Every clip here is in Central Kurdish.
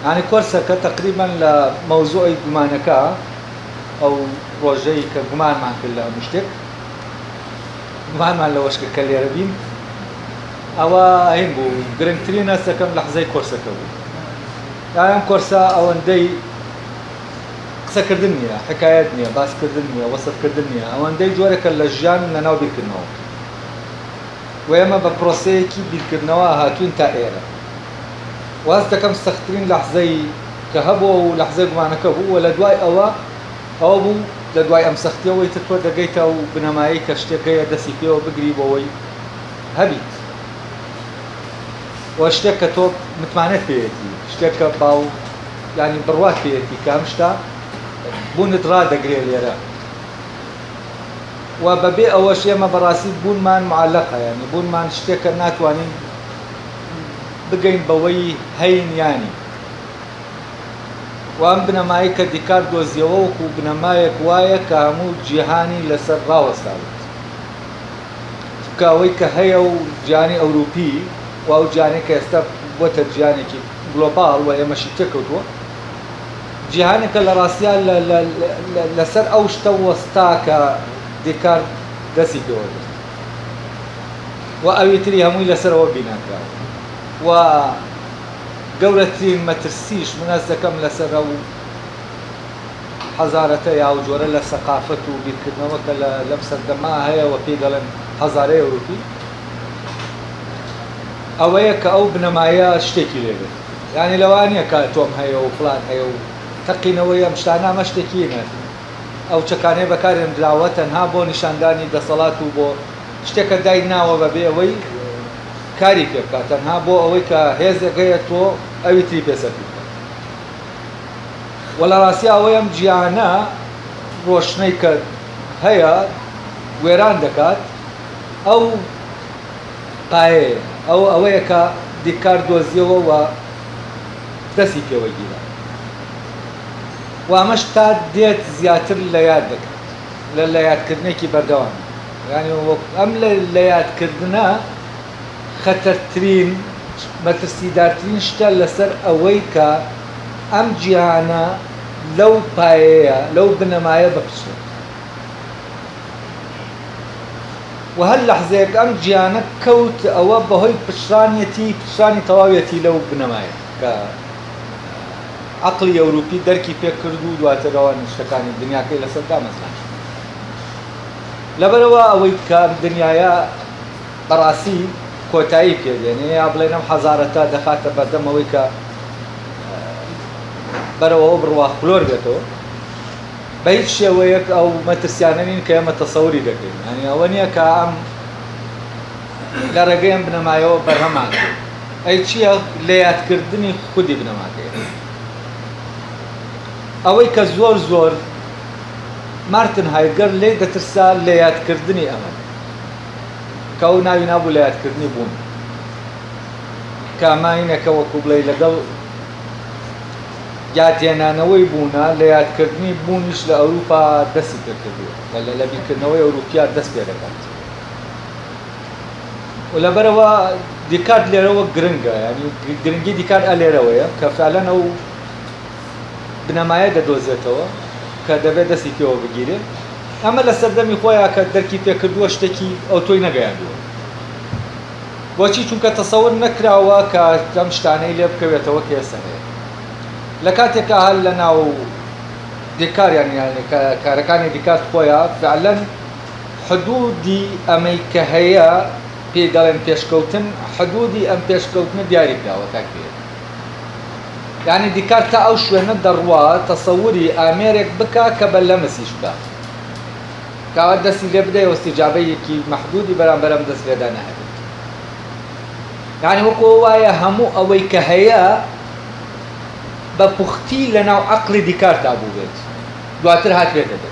يعني كورسك تقريبا لموضوع جمانك أو روجي كجمان مع كل مشتك جمان مع لوشك كل يربين أو هين بو جرنترينا سكم لحظة كورسك بو يعني كورسا أو ندي قصة كردنيا حكاياتنيا باس كردنيا وصف كردنيا أو ندي جوارك اللجان لناو بيكرنوا ويما ببروسيكي بيكرنوا هاتون تائرة وهذا كم استخدمين لحظة كهبو لحظة جمانك بو ولا دواي أو بو لدواي أم سختيا ويتكور دقيتا وبنمايي كشتكي دسي فيه وبقريب وي هبيت واشتكى توب متمعنات فيتي اشتكى باو يعني بروات فيتي كامشتا بون درا دقري ليرا وببيع أول شيء ما براسيد بون مان معلقة يعني بون مان اشتكى ناتواني بقين بوي هين يعني وام بنمايي كديكار دوزيوك وبنمايك وايا كامو جيهاني لسر راوة ساوت كاوي كهيو جاني أوروبي واو جاني كيستف بوتر جاني كي جلوبال وهي ماشي تكوتو جيهاني كالراسيال لسر أوشتا وستا كديكار دسي كيوت وأويتري هموي لسر وبيناكا و قولتين ما ترسيش منازة كم لسر حزارته يا وجورة لثقافته بيتكدنا وكلا لبس الدماء هي وبيقلن حزارة أوروبي أو هيك أو بنمايا اشتكي ليه يعني لو أنا كاتوم هي وفلان هي تقينا ويا مشتانا ما اشتكينا أو شكاني بكارم دعوة هابو نشانداني دا صلاة وبو اشتكى داينا وببيعوي كاري كيف تنها بو أويك هذا جيتو أي تري بيسافر ولا راسيا ويم جيانا روشنيك هيا ويران دكات أو قاي أو أويك ديكار دوزيو و تسيك وجيلا ومشتاد ديت زياتر ليادك للياد كدنيكي بردوان يعني أم للياد كدنا خطرترين مترسيدارترين شتا لسر أويكا أم جيانا لو بايا لو بنمايا ببسو وهل لحظيك أم جيانا كوت أو بهوي بشرانيتي طواويتي لو بنمايا عقلي أوروبي دركي فكردو دواتروان اشتكاني الدنيا كي لسر دا مثلا لبروا أويكا الدنيا براسي كوتايب يعني أبلينا حزارتا دخلت بدم ويكا بروا بروا خلور بيتو بيت شويك أو ما تسيانين كيما تصوري دكين يعني أولنيا كأم لا رجيم بنمايو برهمات أي شيء ليات كردني خدي بنماك أويك زور مارتن هايجر ليه دترسال ليات كردني أمل كونا ينابو ليات كردني بون كاماينة كوكوب ليلقل جاتينا نوي بونا ليات كردني بونش لأوروبا دس كردو ولا لبي كنوي أوروبيا دس بيركات ولا بروا ديكارد ليروا جرينجا يعني جرينجي ديكارد أليروا كفعلا أو بنماية دوزتوا كدبي دسي كيو بجيله أما لسردمي خويا كدركي فكردو اشتكي أو توي نجايدو وشي چونك تصور نكراوا كتمشتاني لي بكويتوا كيسنه لكاتك هل لنا ديكار يعني كاركاني ديكار خويا فعلا حدودي أميك هي في دالن بيشكوتن حدودي أم بيشكوتن دياري بلاوة تكبير يعني ديكارتا أو شوية ندروا تصوري أميرك بكا كبلمسيش با كاود دسي لبدا واستجابي كي محدودي برام دس لدانا هبت يعني وقوايا همو أوي كهيا ببختي لنا عقل ديكارتا أبو بيت دواتر هات بيت ده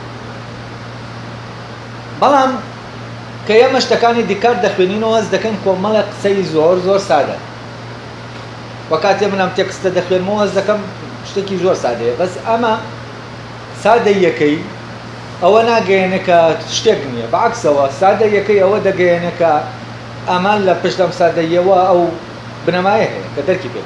بلام كيما اشتكاني ديكار دخلينو هز دكان كومالك سي زور سادة وكاتي من ام تكست دخلين مو هز دكان اشتكي زور سادة بس اما سادة يكي او انا جينك تشتكني بعكس هو سادة يكي او دا جينك امان لبشتم سادة يوا او بنمايه كدركي بيت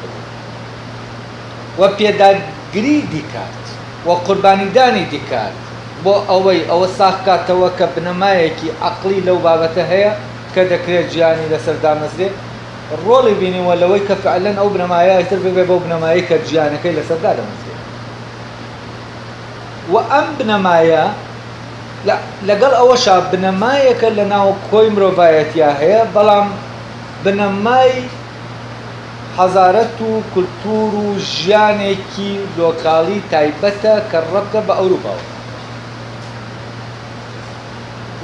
و پێداگری دیکات و قوربانیدانی دیکات بۆ ئەوە ساخ کاتەوە کە بنەمایەکی عەقلی لەو بابەتە هەیە کە دەکرێت گیانی لەسەر دامەزرێ ڕۆڵی بینیوە لەوەی کە فعلەن ئەو بنەمایە تر ببێ بەو بنەمایی کە گیانەکەی لەسەر دامەزرێ و ئەم بنەمایە لەگەڵ ئەوەشا بنەمایەکە لە ناو کۆی مرۆڤایەتیا هەیە بەڵام بنەمای حەزارەت و کولتور و ژیانێکی لۆکاڵی تایبەتە کە ڕەبتە بە ئەوروپاوە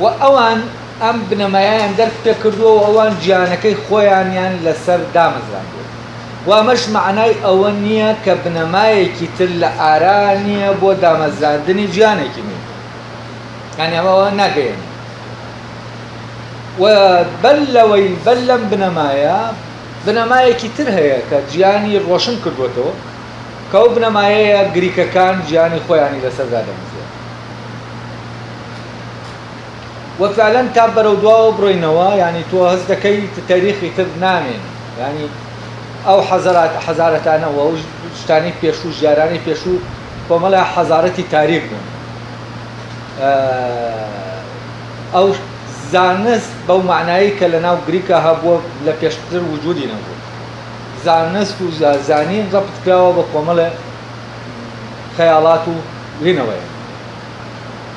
و ئەوان ئەم بنەمایان دەرک پێکردووە و ئەوان گیانەکەی خۆیانیان لەسەر دامەزراندووە و ئەمەش معنای ئەوە نییە کە بنەمایەکی تر لە ئارا نییە بۆ دامەزراندنی گیانێکی نوێ یعنی ئەوە ناگەیەن و بەل لەوەی بەل لەم بنەمایەکی تر هەیە کە گیانی ڕۆشن کردوێتەوە کە ئەو بنەمایەیە گریکەکان گیانی خۆیانی لەسەردا دەمەزرێت و فعلا تا بەرەو دواوە بڕۆینەوە ینی تۆ هەست دەکەی تاریخی تر نامێن ینی ئەو حەزارەتانەوە و شتانی پێشوو ژیارانی پێشوو کۆمەڵە حەزارەتی تاریک بوون ئەو زانست بەو معنایی کە لە ناو گریکە هەبووە لە پێشتر وجودی نەبوو زانست و زانین ڕەبط کراوە بە کۆمەڵە خەیاڵات و هینەوەیە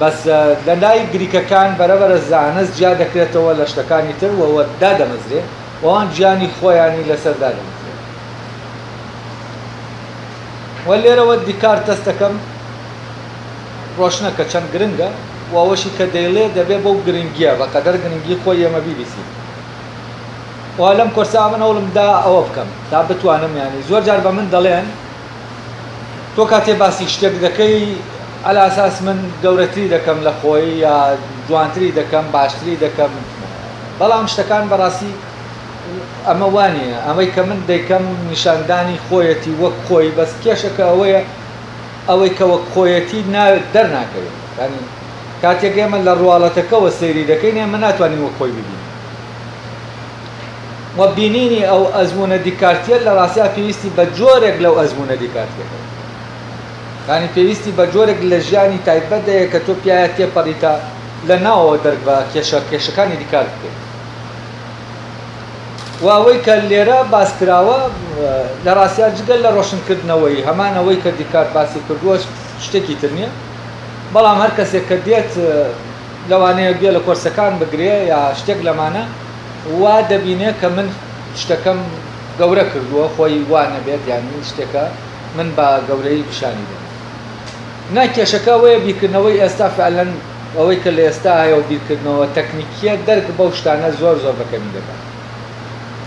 بەس لە لای گریکەکان بەرەبەرە زانست جیا دەکرێتەوە لە شتەکانی تر وەوە دادەمەزرێ وەوان گیانی خۆیانی لەسەر دادەمەزرێ و لێرەوە دیکار دەست دەکەم ڕۆشنە کە چەند گرنگە و ئەوەشی کە دەیڵێ دەبێ بەو گرنگیە بەقەدەر گرنگی خۆی ئێمە بیبیسی و لەم کۆرسا من هەوڵمدا ئەوە بکەم تا بتوانم ینی زۆر جار بە من دەڵێن تۆ کاتێ باسی شتێک دەکەی على ئاساس من گەورەتری دەکەم لە خۆی یا جوانتری دەکەم باشتری دەکەم بەڵام شتەکان بەڕاستی ئەمە وانە ئەمەی کە من دەیکەم نیشاندانی خۆیەتی وەک خۆی بەس کێشەکە ئەوەیە ئەوەی کە وەک خۆیەتی دەرناکەوێت ینی کاتێک ئێمە لە ڕواڵەتەکەەوە سەیری دەکەین ئێمە ناتوانین وەک خۆی ببین و بینینی ئەو ئەزمونە دیکارتیە لە ڕاستیا پێویستی بە جۆرێک لەو ئەزمونە دیکارتیەکە ینی پێویستی بە جۆرێک لە ژیانی تایبەت دەیە کە تۆ پیاە تێپەڕیتە لە ناوەوە دەرک بە کێشەکانی دیکار بکەیت و ئەوەی کە لێرە باسکراوە لە ڕاستیا جگەل لە ڕۆشنکردنەوەی هەمانەوەی کە دیکار باسی کردووە شتێکی تر نییە بەڵام هەر کەسێک کە دێت لەوانەیە بێ لە کۆرسەکان بگرێ یا شتێک لەمانە وا دەبینێ کە من شتەکەم گەورە کردووە خۆی وا نەبێت یانی شتێکە من بە گەورەی پیشانی دێن ناکێشەکە وەیە بیرکردنەوەی ئێستا فعلەن ئەوەی کە لە ئێستا هەیە و بیرکردنەوە تەکنیکیە دەرک بەو شتانە زۆر بەکەمی دەکات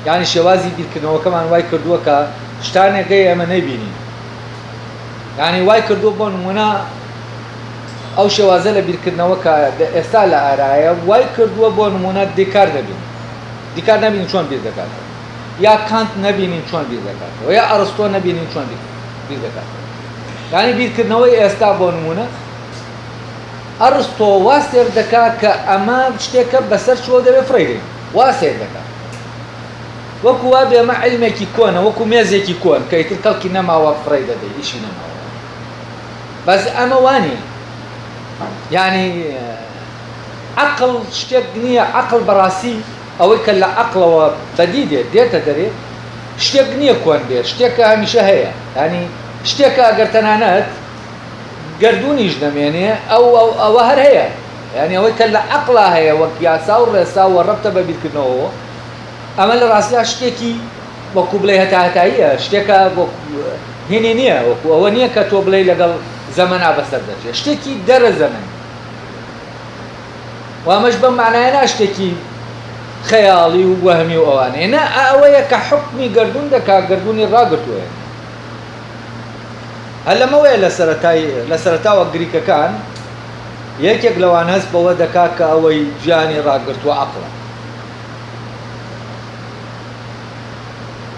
یعنی شێوازی بیرکردنەوەکەمان وای کردووە کە شتانێکەکەی ئێمە نەبینین یعنی وای کردووە بۆ نمونە ئەو شێوازە لە بیرکردنەوە کە ئێستا لە ئارایە وای کردووە بۆ نمونە دیکار نەبینین چۆن بیر دەکاتەوە یا کانت نەبینین چۆن بیر دەکاتەوە یا ئەرستۆ نەبینین چۆن بیر دەکاتەوە یعنی بیرکردنەوەی ئێستا بۆ نمونە ئەرستۆ وا سێر دەکات کە ئەمە شتێکە بەسەر چۆ دەبێت فڕێگەین وا سێر دەکات وەکو وا بێمە عیلمێکی کۆنە وەکو مێزێکی کۆن کە ئیتر کەڵکی نەماوە فڕێ دەدەی ئیشی نەماوە بەس ئەمە وانە یعنی عەقڵ شتێک نییە عەقڵ بەڕاستی ئەوەی کە لە عەقڵەوە بەدی دێتە دەرێ شتێک نییە کۆن بێت شتێکە هەمیشە هەیە ینی شتێکە ئەگەر تەنانەت گردوونیش دەمێنێ ئەوە هەر هەیە ینی ئەوەی کە لە عەقڵا هەیە وەک یاسا و ڕێسا و ڕەبتە بە بیرکردنەوەەوە ئەمە لە ڕاستیا شتێکی وەکو بڵێ هەتاهەتاییە شتێکە هێنێ نییە وەکو ئەوە نییە کە تۆ بڵێ لەگەڵ زەمەنا بەسەر دەچێت شتێکی دەرە زەمەن و ئەمەش بەم معنایە شتێکی خەیاڵی و وەهمی و ئەوانەیە نە ئەوەیە کە حوکمی گردوون دەکات گردوونی ڕاگرتووە هەر لەمەوەیە لە سەرەتاوە گریکەکان یەکێک لەوان هەست بەوە دەکات کە ئەوەی گیانی ڕاگرتووە عەقڵە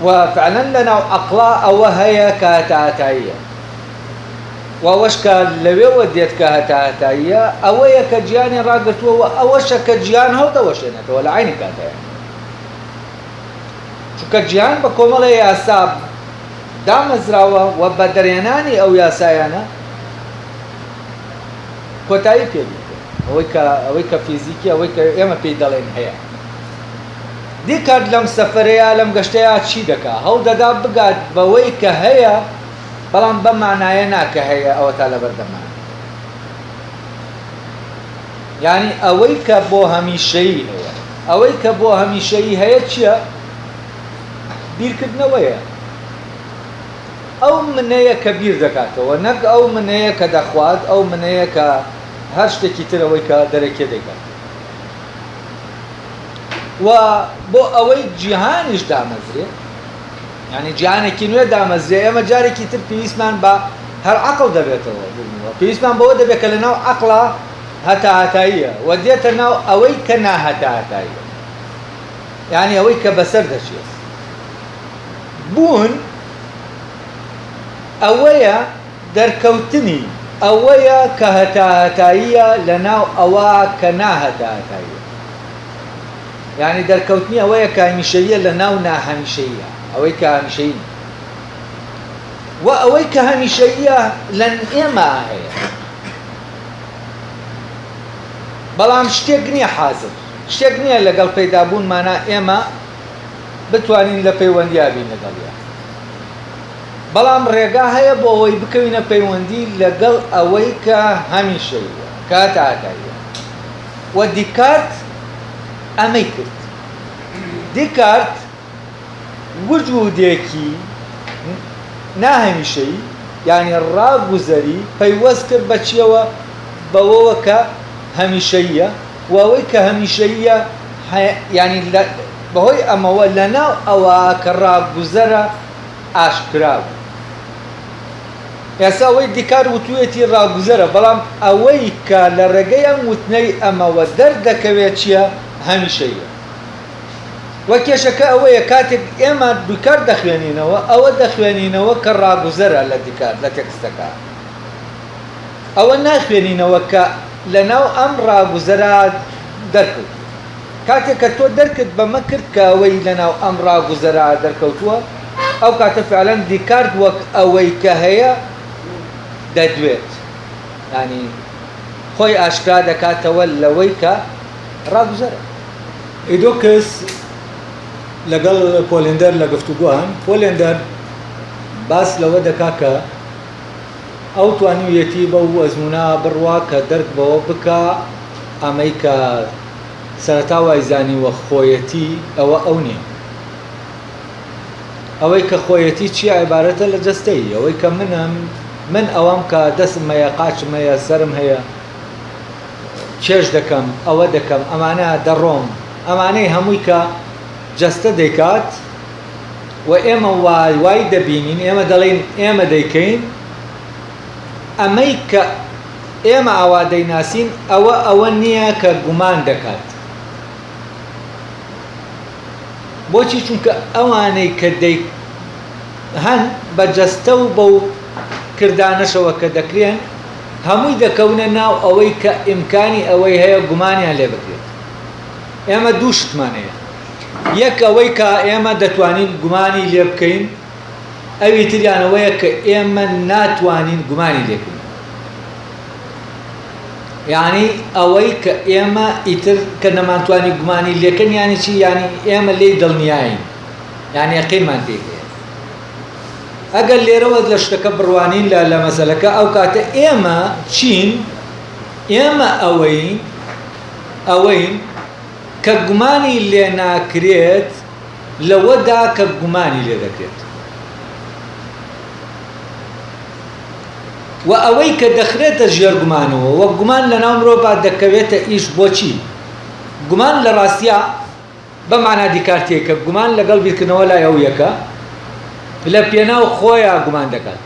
و فعلا لەناو عەقڵا ئەوە هەیە کە هەتاهەتاییە و ئەوەش کە لەوێوە دێت کە هەتاهەتاییە ئەوەیە کە گیانی ڕاگرتووە و ئەوەشە کە گیان هەڵدەوەشێنێتەوە لە عینی کاتەیە چونکە گیان بە کۆمەڵی یاسا دامەزراوە و بە دەرێنانی ئەو یاسایانە کۆتایی پێبێت ئەوەی کە فیزیکی ئەوەی کە ئێمە پێی دەڵێن هەیە. دیکارت لەم سەفەرەیە لەم گەشتەیە چی دەکا؟ هەوڵ دەدا بگات بەوەی کە هەیە بەڵام بە مانایە ناکە هەیە ئەوە تا لە بەردەمان، یعنی ئەوەی کە بۆ هەمیشەیی هەیە. ئەوەی کە بۆ هەمیشەیی هەیە چییە؟ بیرکردنەوەیە. ئەو منەیە کە بیر دەکاتەوە، نەک ئەو منەیە کە دەخوات، ئەو منەیە کە هەر شتێکی ترەوەی کە دەرەکێ دەکات. و بۆ ئەوەی جیهانیش دامەزرێت، یعنی جیهانێکی نوێ دامەزرێت، ئێمە جارێکی تر پێویستمان بە هەر عەقڵ دەبێتەوە، پێویستمان بەوە دەبێت کە لەناو عەقڵە هەتا هەتاییە و دێتە ناو ئەوەی کە ناهەتا هەتاییە، یعنی ئەوەی کە بەسەر دەچێت. بوون ئەوەیە دەرکەوتنی ئەوەیە کە هەتا هەتاییە لەناو ئەوە کە ناهەتا هەتاییە، یعنی دەرکەوتنی ئەوەیە کە هەمیشەییە لەناو ناهەمیشەییە، ئەوەی کە هەمیشەیی و ئەوەی کە هەمیشەییە لەن ئێمە هەیە. بەڵام شتێک نییە حازر، شتێک نییە لەگەڵ پەیدابوونمانە ئێمە بتوانین لە پەیوەندیا بین لەگەڵیا، بەڵام ڕێگا هەیە بۆ ئەوەی بکەوینە پەیوەندی لەگەڵ ئەوەی کە هەمیشەییە کە هەتا هەتاییە. و دیکارت ئەمەی کرد. دیکارت وجودێکی ناهەمیشەیی یعنی ڕاگوزەری پەیوەست کرد بە چیەوە؟ بەوەوە کە هەمیشەییە و ئەوەی کە هەمیشەییە، یعنی بەهۆی ئەمەوە لەناو ئەوە کە ڕاگوزەرە ئاشکراوە. ئێستا ئەوەی دیکار وتوێتی ڕاگوزەرە، بەڵام ئەوەی کە لە ڕێگەی ئەم وتنەی ئەمەوە دەردەکەوێت چییە؟ هەمیشەییە. وە کێشەکە ئەوەیە کاتێک ئێمە دیکار دەخوێنینەوە، ئەوە دەخوێنینەوە کە ڕاگوزەرە لە دیکار لە تێکستەکە، ئەوە ناخوێنینەوە کە لەناو ئەم ڕاگوزەرە دەرکەوت. کاتێک کە تۆ دەرکرد بەمە کرد کە ئەوەی لەناو ئەم ڕاگوزەرە دەرکەوتووە، ئەو کاتە فعلەن دیکارت وەک ئەوەی کە هەیە دەدوێت، ینی خۆی ئاشکرا دەکاتەوە لەوەی کە ڕاگوزەرە. ئیدۆکس لەگەڵ پۆلێندەر لە گفتوگۆیان پۆلێندەر باس لەوە دەکا کە ئەو توانیویەتی بەو ئەزمونە بڕوا کە دەرک بەوە بکە ئەمەی کە سەرەتا وای زانیوە خۆیەتی ئەوە ئەو نییە. ئەوەی کە خۆیەتی چیە؟ عیبارەتە لە جەستەی ئەوەی کە من ئەوەم کە دەستم هەیە، قاچم هەیە، سەرم هەیە، چێش دەکەم، ئەوە دەکەم، ئەمانە دەڕۆم، ئەمانەی هەمووی کە جەستە دەیکات و ئێمە وای دەبینین، ئێمە دەڵێن ئێمە دەیکەین، ئەمەی کە ئێمە ئاوا دەیناسین ئەوە نییە کە گومان دەکات. بۆچی؟ چونکە ئەوانەی کە هەن بە جەستە و بەو کردانەشەوە کە دەکرێن هەمووی دەکەونە ناو ئەوەی کە ئیمکانی ئەوەی هەیە گومانیان لێ بکرێت. ئێمە دوو شتمان هەیە، یەک ئەوەی کە ئێمە دەتوانین گومانی لێ بکەین، ئەوی تریانەوەیە کە ئێمە ناتوانین گومانی لێ بکەین، یعنی ئەوەی کە ئێمە ئیتر کە نەمانتوانی گومانی لێکەن، یعنی چی؟ یعنی ئێمە لێی دڵنیاین، یعنی یەقینمان پێی. ئەگەر لێرەوە لە شتەکە بڕوانین لە مەسەلەکە، ئەو کاتە ئێمە چین؟ ئێمە ئەوەین کە گومانی لێ ناکرێت لەوەدا کە گومانی لێ دەکرێت، و ئەوەی کە دەخرێتە ژێر گومانەوە وە گومان لە ناو مرۆڤ دەکەوێتە ئیش. بۆچی؟ گومان لە ڕاستیە بەمانە دیکارتێک کە گومان لەگەڵ بیرکردنەوە لای ئەو یەکە، لە پێناو خۆیان گومان دەکات.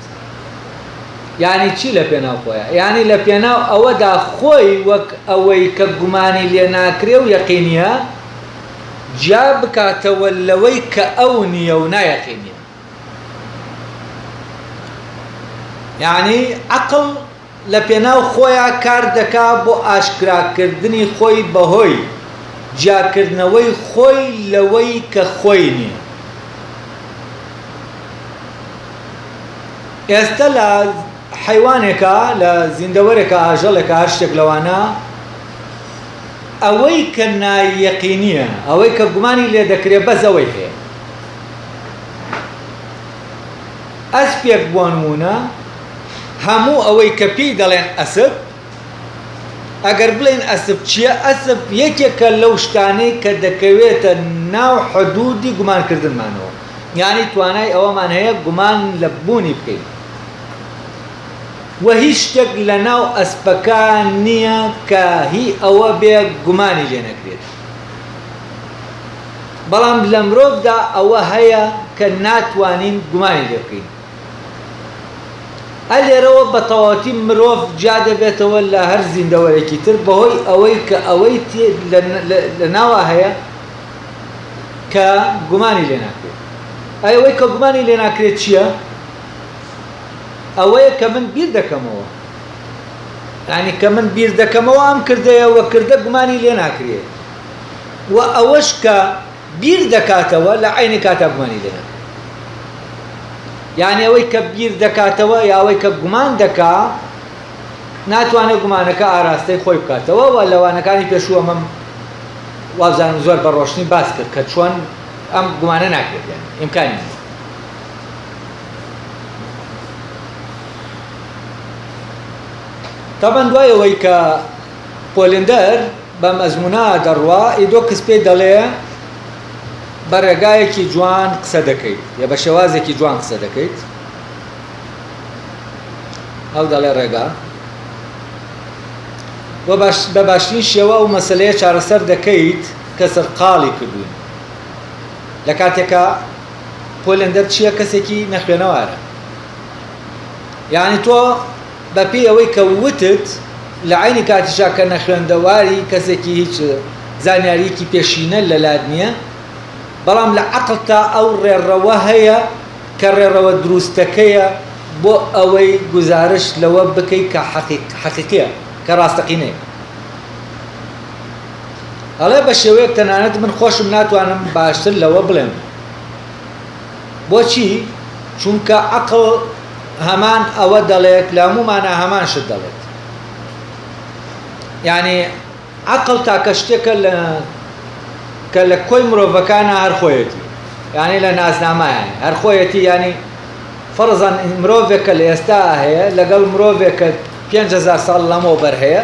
یعنی چی لە پێناو خۆیان؟ یعنی لە پێناو ئەوەدا خۆی وەک ئەوەی کە گومانی لێ ناکرێ و یەقینیە جا بکاتەوە لەوەی کە ئەو نییە و نایەقینیە. یعنی عەقڵ لە پێناو خۆیان کار دەکا بۆ ئاشکراکردنی خۆی بەهۆی جاکردنەوەی خۆی لەوەی کە خۆی نییە. ئێستا لە حیوانێکە لە زیندەوەرێکە ئاژەڵێکە هەر شتێک لەوانە ئەوەی کە نایەقینیە ئەوەی کە گومانی لێ دەکرێت بەس ئەوەی هەیە ئەسپێک بۆ نمونە هەموو ئەوەی کە پێی دەڵێن ئەسپ ئەگەر بڵێن ئەسپ چییە ئەسپ یەکێکە لەو شتانەی کە دەکەوێتە ناو حدودی گومانکردنمانەوە یعنی توانای ئەوەمان هەیە گومان لە بوونی بکەین و هیچ شتێک لە ناو ئەسپەکان نییە کە هی ئەوە بێ گومانی لێ نەکرێت بەڵام لە مرۆڤدا ئەوە هەیە کە ناتوانین گومانی لێ بکەین ئەلێرەوە بە تەواوەتی مرۆڤ جا دەبێتەوە لە هەر زیندەوەرێکی تر بەهۆی ئەوەی کە ئەوەی لە ناوە هەیە کە گومانی لێ ناکرێت ئەوەی کە گومانی لێ ناکرێت چییە؟ ئەوەیە کە من بیر دەکەمەوە یعنی کە من بیر دەکەمەوە ئەم کردەیەوە کردە گومانی لێ ناکرێت و ئەوەش کە بیر دەکاتەوە لە عینی کاتا گومانی لێ ناکرێت یعنی ئەوەی کە بیر دەکاتەوە یا ئەوەی کە گومان دەکا ناتوانێت گومانەکە ئاراستەی خۆی بکاتەوە و لەوانەکانی پێشووە مەم وابزانم زۆر بە ڕۆشنی باس کرد کە چۆن ئەم گومانە ناکرێت یعنی ئیمکانی نییە طبعا دوایەوەی کە پۆلندەر بەم ئەزموونە دەڕوا ئیدۆکس پێی دەڵێ بە ڕێگایەکی جوان قسە دەکەیت یا بە شێوازێکی جوان قسە دەکەیت ئەو دەڵێ ڕێگا و بە باشترین شێوە و مەسەلەیە چارەسەر دەکەیت کە سەرقاڵی کردوون لە کاتێکە پۆلندەر چییە کەسێکی نەخوێنەوارە یعنی تۆ بەپێی ئەوەی کە وتت لە عینی کاتیشا کە نەخوێندەواری کەسێکی هیچ زانیاریەکی پێشینە لە لاد نییە بەڵام لە عەقڵتا ئەو ڕێڕەوە هەیە کە ڕێڕەوە دروستەکەیە بۆ ئەوەی گزارش لەوە بکەیت کە حەقیقیە کە ڕاستەقینەیە هەڵێ بە شێوەیەک تەنانەت من خۆشم ناتوانم باشتر لەوە بڵێم بۆچی؟ چونکە عەقڵ هەمان ئەوە دەڵێت لە هەموومانە هەمان شت دەڵێت یعنی عەقڵ تاکە شتێکە کە لە کۆی مرۆڤەکانە هەر خۆیەتی یعنی لە ناسنامایە هەر خۆیەتی یعنی فەرزەن مرۆڤێکە لە ئێستا هەیە لەگەڵ مرۆڤێکە 5000 ساڵ لەمەوە بەر هەیە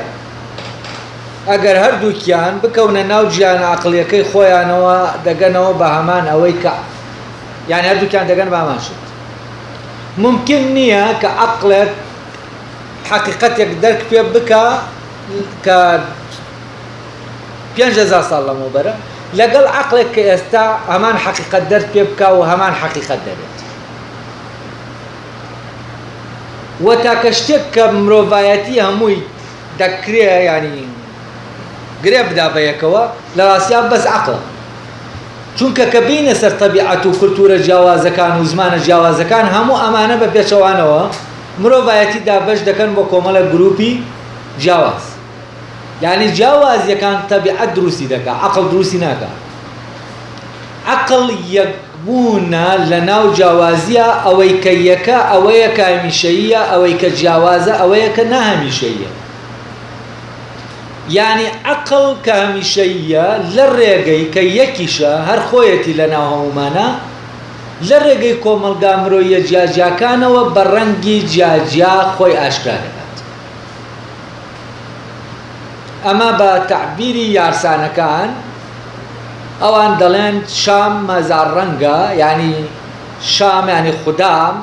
ئەگەر هەردووکیان بکەونە ناو گیانە عەقڵیەکەی خۆیانەوە دەگەنەوە بە هەمان ئەوەی کە یعنی هەردووکیان دەگەن بە هەمان شت ممکن نییە کە عەقڵێک حەقیقەتێک دەرک پێ بکە کە 5000 ساڵ لەمەوە بەرە لەگەڵ عەقڵێک کە ئێستا هەمان حەقیقەت دەرک پێ بکە و هەمان حەقیقەت دەبێت و تاکە شتێک کە مرۆڤایەتی هەمووی دەکرێ ینی گرێ بدا بەیەکەوە لە ڕاستیان بەس عەقڵە چونکە کە بینە سەر تەبیعەت و کولتورە جیاوازەکان و زمانە جیاوازەکان هەموو ئەمانە بە پێچەوانەوە مرۆڤایەتی دابەش دەکەن بۆ کۆمەڵە گروپی جیاواز یعنی جیاوازیەکان تەبیعەت دروستی دەکات عەقڵ دروستی ناکات عەقڵ یەکبوونە لە ناو جیاوازیە ئەوەی کە یەکە ئەوەیە کە هەمیشەییە ئەوەی کە جیاوازە ئەوەیە کە نەهەمیشەییە یعنی عەقڵ کە هەمیشەییە لە ڕێگەی کە یەکیشە هەر خۆیەتی لە ناو هەمومانە لە ڕێگەی کۆمەلگا مرۆیە جیاجیاکانەوە بە ڕەنگی جیاجیا خۆی ئاشکرا دەکات ئەمە بە تەعبیری یارسانەکان ئەوان دەڵێن شام مەزار ڕەنگە یعنی شام یعنی خودام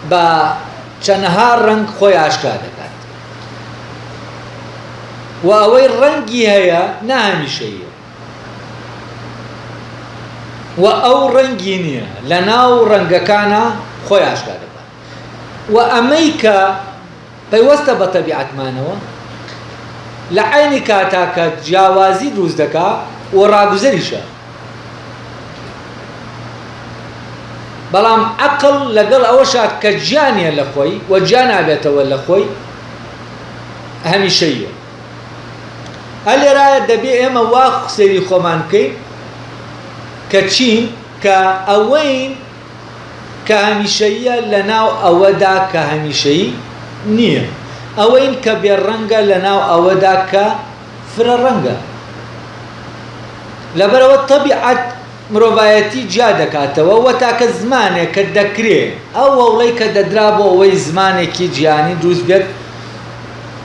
بە چەندەها ڕەنگ خۆی ئاشکرا دەکات و ئەوەی ڕەنگی هەیە نەهەمیشەییە و ئەو ڕەنگی نییە لە ناو ڕەنگەکانە خۆی ئاشکرا دەکات و ئەمەی کە پەیوەستە بە تەبیعەتمانەوە لە عینی کاتا کە جیاوازی دروست دەکات و ڕاگوزەریشە بەڵام عەقڵ لەگەڵ ئەوەشا کە گیانیە لە خۆی و گیان نابێتەوە لە خۆی هەمیشەییە هەلێرایە دەبێ ئێمە وا سەیری خۆمان بکەین کە چین کە ئەوەین کە ئەو شتانەی کە ئێستا هەیە لە عەقڵ و لە گیان و لە گیانە هەمیشەییە و ئەوەی کە ئێستا هەیە هەمیشەییە و ئەوەی کە هەمیشەییە هەمیشە دەبێت کە هەمیشەییە لەناو ئەوەدا کە هەمیشەیی نییە ئەوەین کە بێڕەنگە لەناو ئەوەدا کە فرە ڕەنگە لەبەرەوە تەبیعەت مرۆڤایەتی جیا دەکاتەوە وە تاکە زمانێک کە دەکرێت ئەو وەڵەی کە دەدرا بۆ ئەوەی زمانێکی جیهانی دروست بێت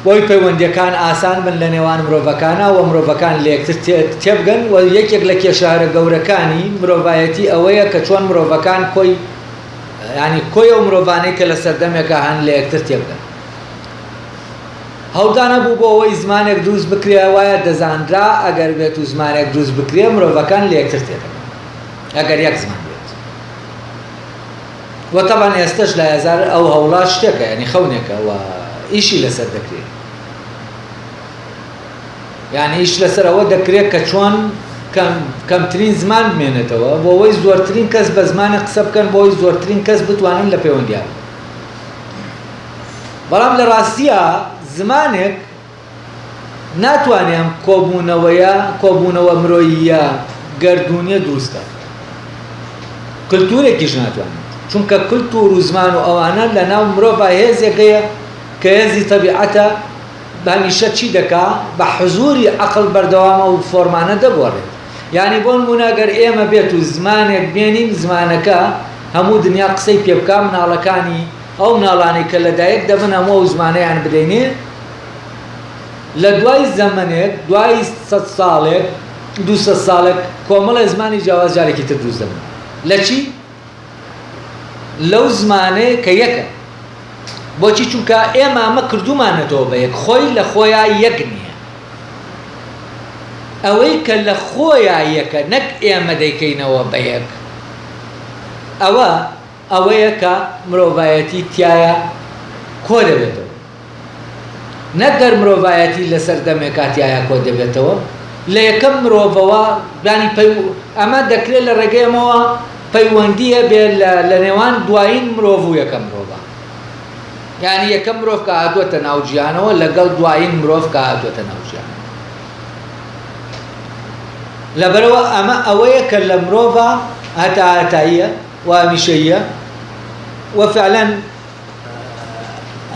بۆی پەیوەندیەکان ئاسان بن لە نێوان مرۆڤەکانە و مرۆڤەکان لە یەکتر تێبگەن و یەکێک لە کێشارە گەورەکانی مرۆڤایەتی ئەوەیە کە چۆن مرۆڤەکان کۆی ئەو مرۆڤانەی کە لە سەردەمێکە هەن لە یەکتر تێبگەن هەڵدانە بوو بۆ ئەوەی زمانێک دروست بکرێ وایە دەزانرا ئەگەر بێت و زمانێک دروست بکرێ مرۆڤەکان لە یەکتر تێدەگەن ئەگەر یەک زمان بێت وە تەبان ئێستش لە هێزار ئەو هەوڵا شتێکە یعنی خەونێکە و ئیشی لەسەر دەکرێت یعنی ئیش لەسەر ئەوە دەکرێت کە چۆن کەمترین زمان بمێنێتەوە بۆ ئەوەی زۆرترین کەس بە زمانێک قسە بکەن بۆ ئەوەی زۆرترین کەس بتوانن لە پەیوەندیان بەڵام لە ڕاستیە زمانێک ناتوانێم کۆبوونەوە مرۆییە گەردوونیە دروستە کلتورێکیش ناتوانێت چونکە کلتور و زمان و ئەوانە لە ناو مرۆڤ هێزێکەیە کە هێزی تەبیعەتە هەمیشە چی دەکا بە حزوری عەقڵ بەردەوامە و فۆرمانە دەگۆڕێت یعنی بۆ نمونە ئەگەر ئێمە بێت و زمانێک بێنین زمانەکە هەموو دنیا قسەی پێ بکە مناڵەکانی ئەو مناڵانی کە لەدایک دەبن هەموو ئەو زمانەیان بدەینێ لە دوای زەمانێک دوای 100 ساڵێک 200 ساڵێک کۆمەڵە زمانی جیاواز جارێکی تر دروست دەبن لە چی؟ لەو زمانەیە کە یەکە بۆچی چونکە ئێمە ئەمە کردومانەتەوە بە یەک خۆی لە خۆیان یەک نییە ئەوەی کە لە خۆیان یەکە نەک ئێمە دەیکەینەوە بە یەک ئەوەیە کە مرۆڤایەتی تایە کۆ دەبێتەوە نەگەر مرۆڤایەتی لە سەردەمێک کاتیایە کۆ دەبێتەوە لە یەکەم مرۆڤەوە ینی ئەمە دەکرێت لە ڕێگەیەمەوە پەیوەندیە بێ لە نێوان دوایین مرۆڤ و یەکەم مرۆڤە یعنی یەکەم مرۆڤ کە هاتووەتە ناو جیهانەوە لەگەڵ دوایین مرۆڤ کە هاتووەتە ناو جیهانەوە لەبەرەوە ئەمە ئەوەیە کە لە مرۆڤە هەتاییە و هەمیشەییە و فعلەن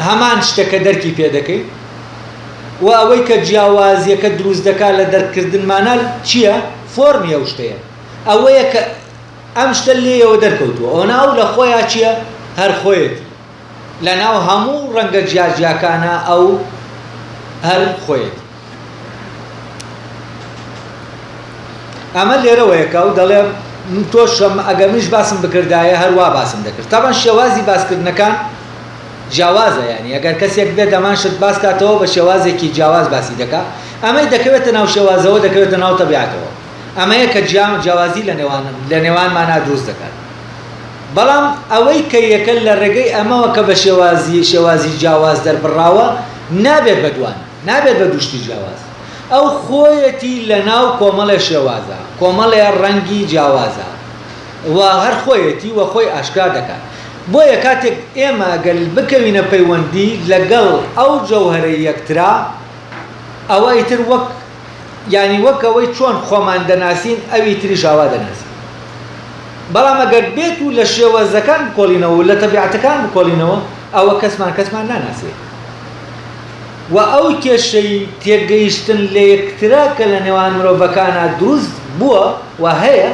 هەمان شتەکە دەرکی پێ دەکەی و ئەوەی کە جیاوازیەکە دروست دەکات لە دەرکردنمانە چییە؟ فۆرمی ئەو شتەیە ئەوەیە کە ئەم شتە لێیەوە دەرکەوتووە ئەو ناو لە خۆیان چییە؟ هەر خۆیەتی لە ناو هەموو ڕەنگە جیاجیاکانە ئەو هەر خۆیەتی ئەمە لێرەوەیەکە و دەڵێ تۆش ئەگەر منیش باسم بکردایە هەروە باسم دەکرد تابان شێوازی باسکردنەکان جیاوازە یعنی ئەگەر کەسێک بێت دەمان شت باس کاتەوە بە شێوازێکی جیاواز باسی دەکات ئەمەی دەکەوێتە ناو شێوازەوە دەکەوێتە ناو تەبیعەتەوە ئەمەیە کە جیاوازی لە نێوانمانە دروست دەکات بەڵام ئەوەی کە یەکە لە ڕێگەی ئەمەوە کە بە شێوازی جیاواز دەربڕاوە نابێت بە دوان نابێت بە دوشتی جیاواز ئەو خۆیەتی لە ناو کۆمەڵە شێوازە کۆمەڵێ ڕەنگی جیاوازە و هەر خۆیەتی وە خۆی ئاشکار دەکات بۆیە کاتێک ئێمە گەل بکەوینە پەیوەندی لەگەڵ ئەو جەوهەرەی یەکترا ئەوە ئیتر وەک یعنی وەک ئەوەی چۆن خۆمان دەناسین ئەوی تریش ئاوا دەناسین بەڵام ئەگەر بێت و لە شێوازەکان بکۆڵینەوە و لە تەبیعەتەکان بکۆڵینەوە ئەوە کەسمان ناناسێت و ئەو کێشەی تێگەیشتن لە یەکترا کە لە نێوان مرۆڤەکانە دروست بووە و هەیە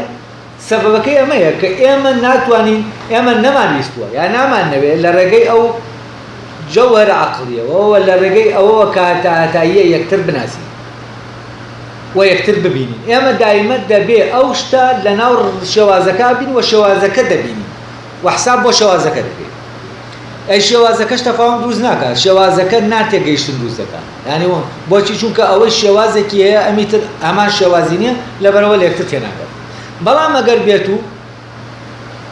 سەبەبەکەی ئەمەیە کە ئێمە ناتوانین ئێمە نەمانویستووە یان نامانەوێت لە ڕێگەی ئەو جەوهەرە عەقڵیەوە لە ڕێگەی ئەوەوە کە هەتاییە یەکتر بناسین و یەکتر ببینین ئێمە دایمە دەبێ ئەو شتە لە ناو شێوازەکە بین و شێوازەکە دەبینین و حساب بۆ شێوازەکە دەکەین ئەی شێوازەکەش تەفاوت دروست ناکات شێوازەکە ناتێگەیشتن دروست دەکات یعنی بۆچی چونکە ئەوەی شێوازێکی هەیە ئەمیتر ئەمان شێوازی نییە لەبەرەوە لە یەکتر تێناکات بەڵام ئەگەر بێت و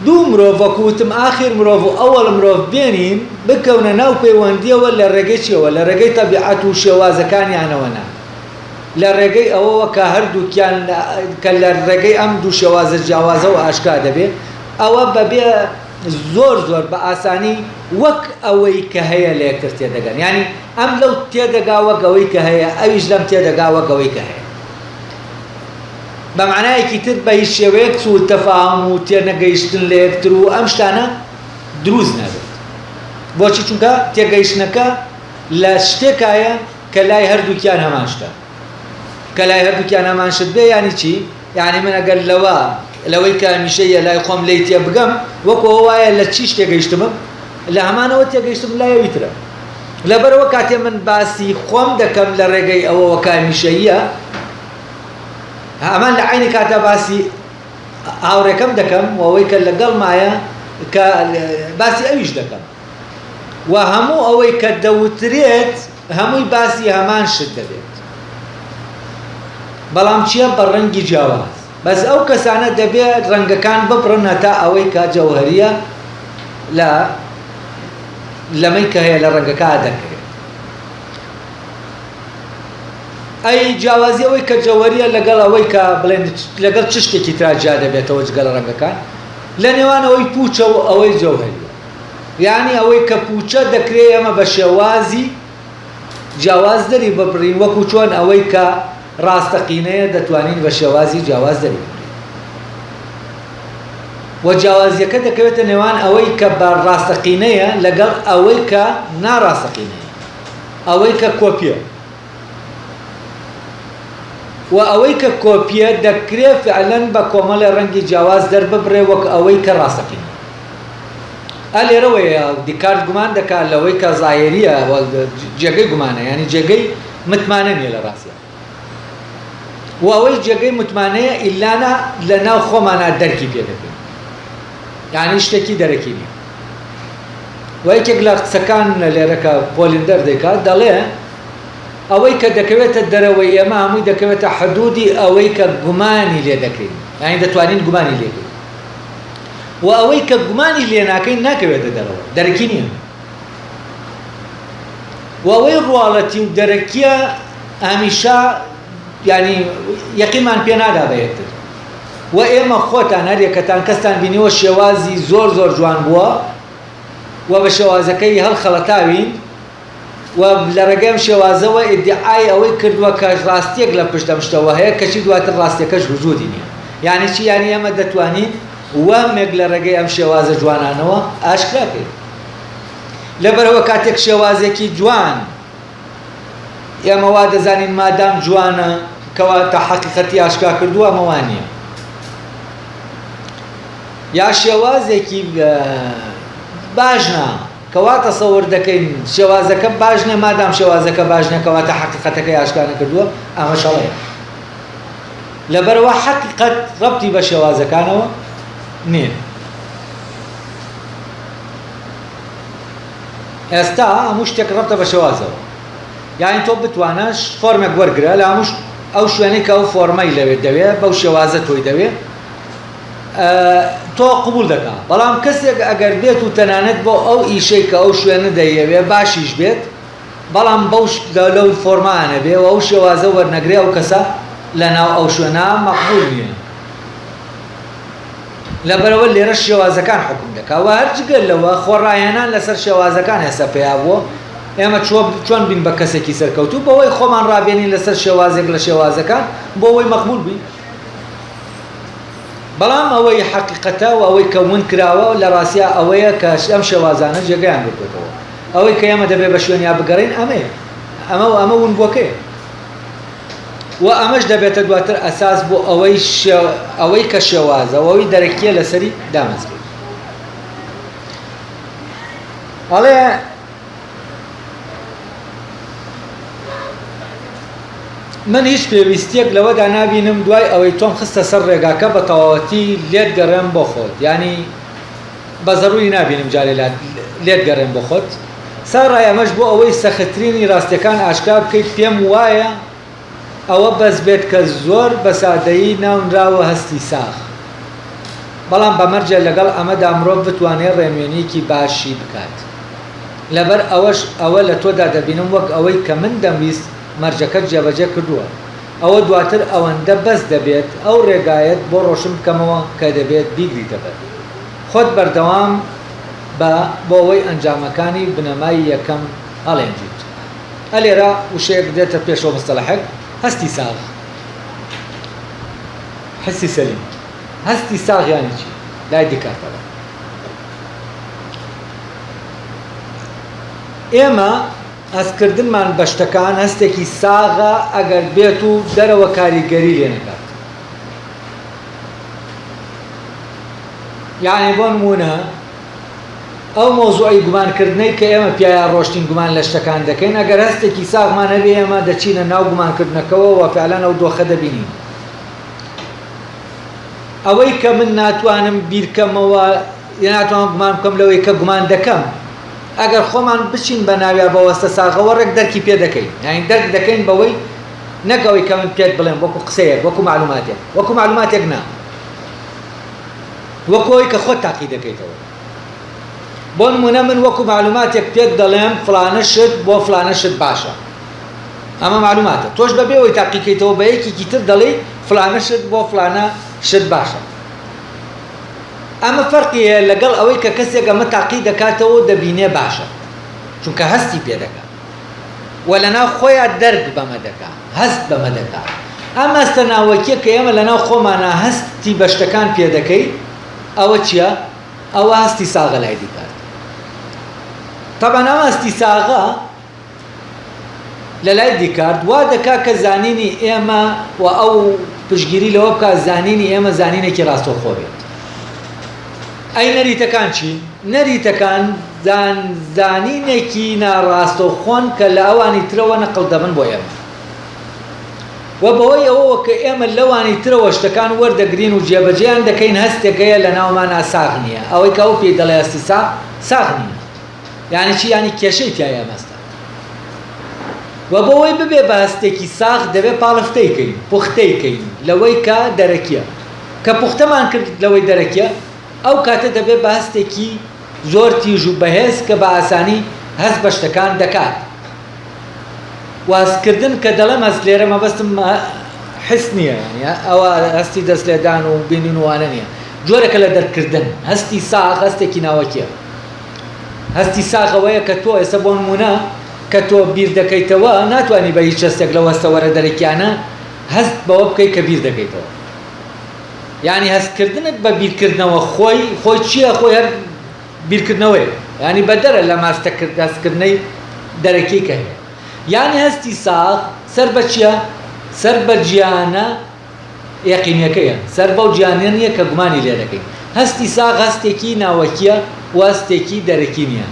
دوو مرۆڤ وەکوتم ئاخر مرۆڤ و ئەوەڵ مرۆڤ بێنین بکەونە ناو پەیوەندیەوە لە ڕێگەی چیەوە لە ڕێگەی تەبیعەت و شێوازەکانیانەوەنا لە ڕێگەی ئەوەوە کە هەردووکیان کە لە ڕێگەی ئەم دوو شێوازە جیاوازە و ئاشکا دەبێت ئەوە بەبێ زۆر بە ئاسانی وەک ئەوەی کە هەیە لە یەکتر تێدەگەن یعنی ئەم لەو تێدەگا وەک ئەوەی کە هەیە ئەویش لەم تێدەگا وەک ئەوەی کە هەیە بە معنایەکی تر بە هیچ شێوەیەک سوء تەفاهم و تێنەگەیشتن لە یەکتر و ئەم شتانە دروز نابێت بۆچی چونکە تێگەیشتنەکە لە شتێکایە کە لای هەردووکیان هەمان شتە کە لای هەردووکیان هەمان شت بێ یعنی چی؟ یعنی من ئەگەر لەوەی کە هەمیشەیە لای خۆم لی تێ بگەم وەکو وایە لە چیش تێگەیشتمم لە هەمانەوە تێگەیشتم لایەوی ترە لەبەرەوە کاتێ من باسی خۆم دەکەم لە ڕێگەی ئەوەوە کە هەمیشەیە هەمان لە عینی کاتە باسی هاوڕێکەم دەکەم ئەوەی کە لەگەڵمایە کە باسی ئەویش دەکەم و هەموو ئەوەی کە دەوترێت هەمووی باسی هەمان شت دەبێت بەڵام چییە بە ڕەنگی جیاواز بەس ئەو کەسانە دەبێت ڕەنگەکان ببڕن هەتا ئەوەی کە جەوهەریە لەمەی کە هەیە لە ڕەنگەکە دەکرێت ئەی جیاوازی ئەوەی کە جەوهەریە لەگەڵ ئەوەی کە بڵێن لەگەڵ چ شتێکی ترا جیا دەبێتەوە جگەڵ ڕەنگەکان لە نێوان ئەوەی پوچە و ئەوەی جەوهەریە یعنی ئەوەی کە پوچە دەکرێت ئێمە بە شێوازی جیاواز دەری ببڕین وەکو چۆن ئەوەی کە ڕاستەقینەیە دەتوانین بە شێوازی جیاواز دەری و جیاوازیەکە دەکەوێتە نێوان ئەوەی کە بە ڕاستەقینەیە لەگەڵ ئەوەی کە ناڕاستەقینەیە ئەوەی کە کۆپیە و ئەوەی کە کۆپیە دەکرێت فعلەن بە کۆمەڵی ڕەنگی جیاواز دەرببڕێ وەک ئەوەی کە ڕاستەقینە لێرەوەیە دیکارت گومان دەکات لەوەی کە زاهێریە جێگەی گومانە ینی جێگەی متمانە نیە لە ڕاستیە و ئەوەی جێگەی متمانەیە ئیلانە لە ناو خۆمانە دەرکی پێ دەکەین یعنی شتێکی دەرەکی نیە و یەکێک لە قسەکان لێرەکە پۆلیندەر دەکات دەڵێ ئەوەی کە دەکەوێتە دەرەوەی ئێمە هەمووی دەکەوێتە حدودی ئەوەی کە گومانی لێ دەکەین یعنی دەتوانین گومانی لێ بکەین و ئەوەی کە گومانی لێ ناکەین ناکەوێتە دەرەوە دەرەکی نییە و ئەوەی ڕواڵەتی و دەرەکیە هەمیشە ینی یەقینمان پێ نادا بە یەکتر و ئێمە خۆتان هەر یەکەتان کەستان بینیوە شێوازی زۆر زۆر جوان بووە و بە شێوازەکەی هەڵخەڵەتاوین و لە ڕێگەم شێوازەوە ئیدعای ئەوەی کردووە کە ڕاستیەک لە پشتەم شتەوە هەیە کەچی دواتر ڕاستیەکەش وجودی نییە یعنی چی یعنی ئێمە دەتوانین وەمێک لە ڕێگەی ئەم شێوازە جوانانەوە ئاشکرا بکەین لەبەرەوە کاتێک شێوازێکی جوان ئێمە وا دەزانین مادام جوانە کەواتە حەقیقەتی ئاشکرا کردووە ئەمەوان نییە یا شێوازێکی باشە کەواتە سەور دەکەین شێوازەکە باش نیە مادام شێوازەکە باش نیە کەواتە حەقیقەتەکەی ئاشکرا نەکردووە ئەمە شەڵەیە لەبەرەوە حەقیقەت ڕەبتی بە شێوازەکانەوە نییە ئێستا هەموو شتێک ڕەبتە بە شێوازەوە یعنی تۆ بتوانە فۆرمێک وەرگرە لە هەموو ئەو شوێنەی کە ئەو فۆرمەی لەوێت دەوێت بەو شێوازە تۆی دەوێت تۆ قبول دەکات بەڵام کەسێک ئەگەر بێت و تەنانەت بۆ ئەو ئیشەی کە ئەو شوێنە دەیەوێ باشیش بێت بەڵام لەو فۆرمانە بێ و ئەو شێوازە وەرنەگرێ ئەو کەسە لەناو ئەو شوێنە مەقبول نییە لەبەرەوە لێرە شێوازەکان حکم دەکات و هەرجگەلەوە خۆڕایەنان لەسەر شێوازەکان هێستا پێیا بووە ئێمە چۆن بین بە کەسێکی سەرکەوتوو بەوەی خۆمان ڕابێنین لەسەر شێوازێک لە شێوازەکان بۆ ئەوەی مەقبول بین بەڵام ئەوەی حەقیقەتە و ئەوەی کە ون کراوە لە ڕاستیە ئەوەیە کە ئەم شێوازانە جێگەیان بکەوتەوە ئەوەی کە ئێمە دەبێت بە شوێنیا بگەڕین ئەمە ون بۆکەیە و ئەمەش دەبێتە دواتر ئەساس بۆ ئەوەی کە شێوازە و ئەوەی دەرەکیە لەسەری دامەزبێت ئەڵێ من هیچ پێویستیەک لەوەدا نابینم دوای ئەوەی تۆم خستە سەر ڕێگاکە بە تەواوەتی لێت گەڕێم بۆ خۆت ینی بە زەروری نابینم جارێ لێت گەڕێم بۆ خۆت ساڕای ئەمەش بۆ ئەوەی سەختترینی ڕاستیەکان ئاشکرا بکەیت پێم وایە ئەوە بەس بێت کە زۆر بە سادەیی ناونراوە هەستی ساخ بەڵام بەمەرجە لەگەڵ ئەمەدا مرۆڤ بتوانێت ڕێنوێنیکی باشی بکات لەبەر ئەوە لە تۆدا دەبینم وەک ئەوەی کە من دەمویست مەرجەکەت جێبەجێ کردووە ئەوە دواتر ئەوەندە بەس دەبێت ئەو ڕێگایەت بۆ ڕۆشن بکەمەوە کە دەبێت بیگریتە بەر خۆت بەردەوام بە بۆ ئەوەی ئەنجامەکانی بنەمای یەکەم هەڵێنجیت ئەلێرە وشەیەک دێتە پێشەوە مستەلەحێک هەستی ساغ حسی سەلیم هەستی ساغ یانی چی؟ لای دیکارتەوە ئێمە هەستکردنمان بە شتەکان هەستێکی ساغە ئەگەر بێت و دەرەوە کاریگەری لێ نەکات. یعنی بۆ نمونە ئەو مۆزوعی گومانکردنەی کە ئێمە پیایان ڕۆشتین گومان لە شتەکان دەکەین ئەگەر هەستێکی ساغمان هەبێ ئێمە دەچینە ناو گومانکردنەکەەوە و فعلان ئەو دۆخە دەبینین. ئەوەی کە من ناتوانم بیرکەمەوە یا ناتوانم گومان بکەم لەوەی کە گومان دەکەم ئەگەر خۆمان بچین بە ناویا بە وەستە ساغەوە ڕێک دەرکی پێ دەکەین، یعنی دەرک دەکەین بەوەی نەکەوەی کە من پێت بڵێم وەکو قسەیەک وەکو معلوماتێک نا وەکۆی کە خۆت تاقی دەکەیتەوە. بۆ نمونە من وەکو معلوماتێک پێت دەڵێم فلانە شت بۆ فلانە شت باشە، ئەمە معلوماتە، تۆش بەبێەوەی تاقیکەیتەوە بە یەکێکی تر دەڵێ فلانە شت بۆ فلانە شت باشە. ئەمە فەرقی هەیە لەگەڵ ئەوەی کە کەسێک ئەمە تاقی دەکاتەوە دەبینێ باشە، چونکە هەستی پێ دەکات و لەناو خۆیان دەرک بەمە دەکات، هەست بەمە دەکات. ئەم هەستە ناوەکیە کە ئێمە لەناو خۆمانە هەستی بە شتەکان پێ دەکەی، ئەوە چییە؟ ئەوە هەستی ساغە لای دیکات. طبعا ئەم هەستی ساغە لە لای دیکارت وا دەکات کە زانینی ئێمە و ئەو پشگیری لەوە بکات زانینی ئێمە زانینێکی ڕاستەوخۆ بێت. ئەی نەریتەکان چی؟ نەریتەکان زانینێکی ناڕاستەوخۆن کە لە ئەوانی ترەوە نەقڵ دەبن بۆ ئێمە و بەوەی ئەوەوە کە ئێمە لەوانی ترەوە شتەکان وەردەگرین و جێبەجێیان دەکەین هەستێکەیە لە ناومانە ساغ نییە. ئەوەی کە ئەو پێی دەڵێ هەستی ساغ نییە، یعنی چی؟ یعنی کێشەی تایە مەستە و بەوەی ببێ بە هەستێکی ساغ دەبێت پاڵفتەیکەین، پوختەیکەین لەوەی کە دەرەکیە، کە پوختەمان کرد لەوەی دەرەکیە ئەو کاتە دەبێت بە هەستێکی زۆر تیژ و بەهێز کە بە ئاسانی هەست بە شتەکان دەکات. وازکردن کە دەڵێم هەست لێرە مەبەستم حس نییە، ئەوە هەستی دەست لێدان و بینین وانە نییە، جۆرێکە لە دەرکردن. هەستی ساغ هەستێکی ناوەکیە. هەستی ساغەوەیە کە تۆ ئێستا بۆ نمونە کە تۆ بیر دەکەیتەوە ناتوانانی بە هیچ هەستێک لەو هەستە وەرە دەرەکیانە هەست بەوە بکەیت کە بیر دەکەیتەوە. یعنی هەستکردنت بە بیرکردنەوە خۆی چییە؟ خۆی هەر بیرکردنەوەی، یعنی بە دەرە لە هەستکردنەی دەرەکەی کە هەیە. یعنی هەستی ساغ سەر بە چییە؟ سەر بە گیانە یەقینیەکەیە، سەر بەو گیانە نییە کە گومانی لێ دەکەین. هەستی ساغ هەستێکی ناوەکیە و هەستێکی دەرەکی نییە،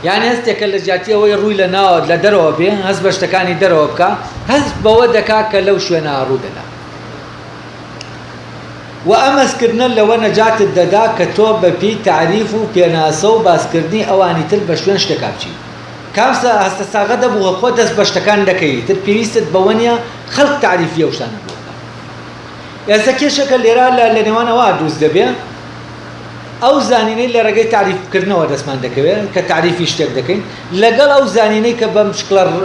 یعنی هەستێکە لە جیاتیەوەی ڕووی لە ناوە لە دەرەوە بێ هەست بە شتەکانی دەرەوە بکە، هەست بەوە دەکات کە لەو شوێنە ڕوو دەدا و ئەم هەستکردنە لەوە نەجاتت دەدا کە تۆ بەپی تعریف و پێناسە و باسکردنی ئەوانی تر بە شوێن شتێکا بچی. کامسە هەستە ساغە دەبووە خۆ دەست بە شتەکان دەکەی، تر پێویستت بەوە نییە خەڵک تعریفیە و شتانە بۆ بکات. ئێستا کێشەکە لێرە لە نێوانەوە دروست دەبێ، ئەو زانینەی لە ڕێگەی تعریفکردنەوە دەستمان دەکەوێت کە تعریفی شتێک دەکەین لەگەڵ ئەو زانینەی کە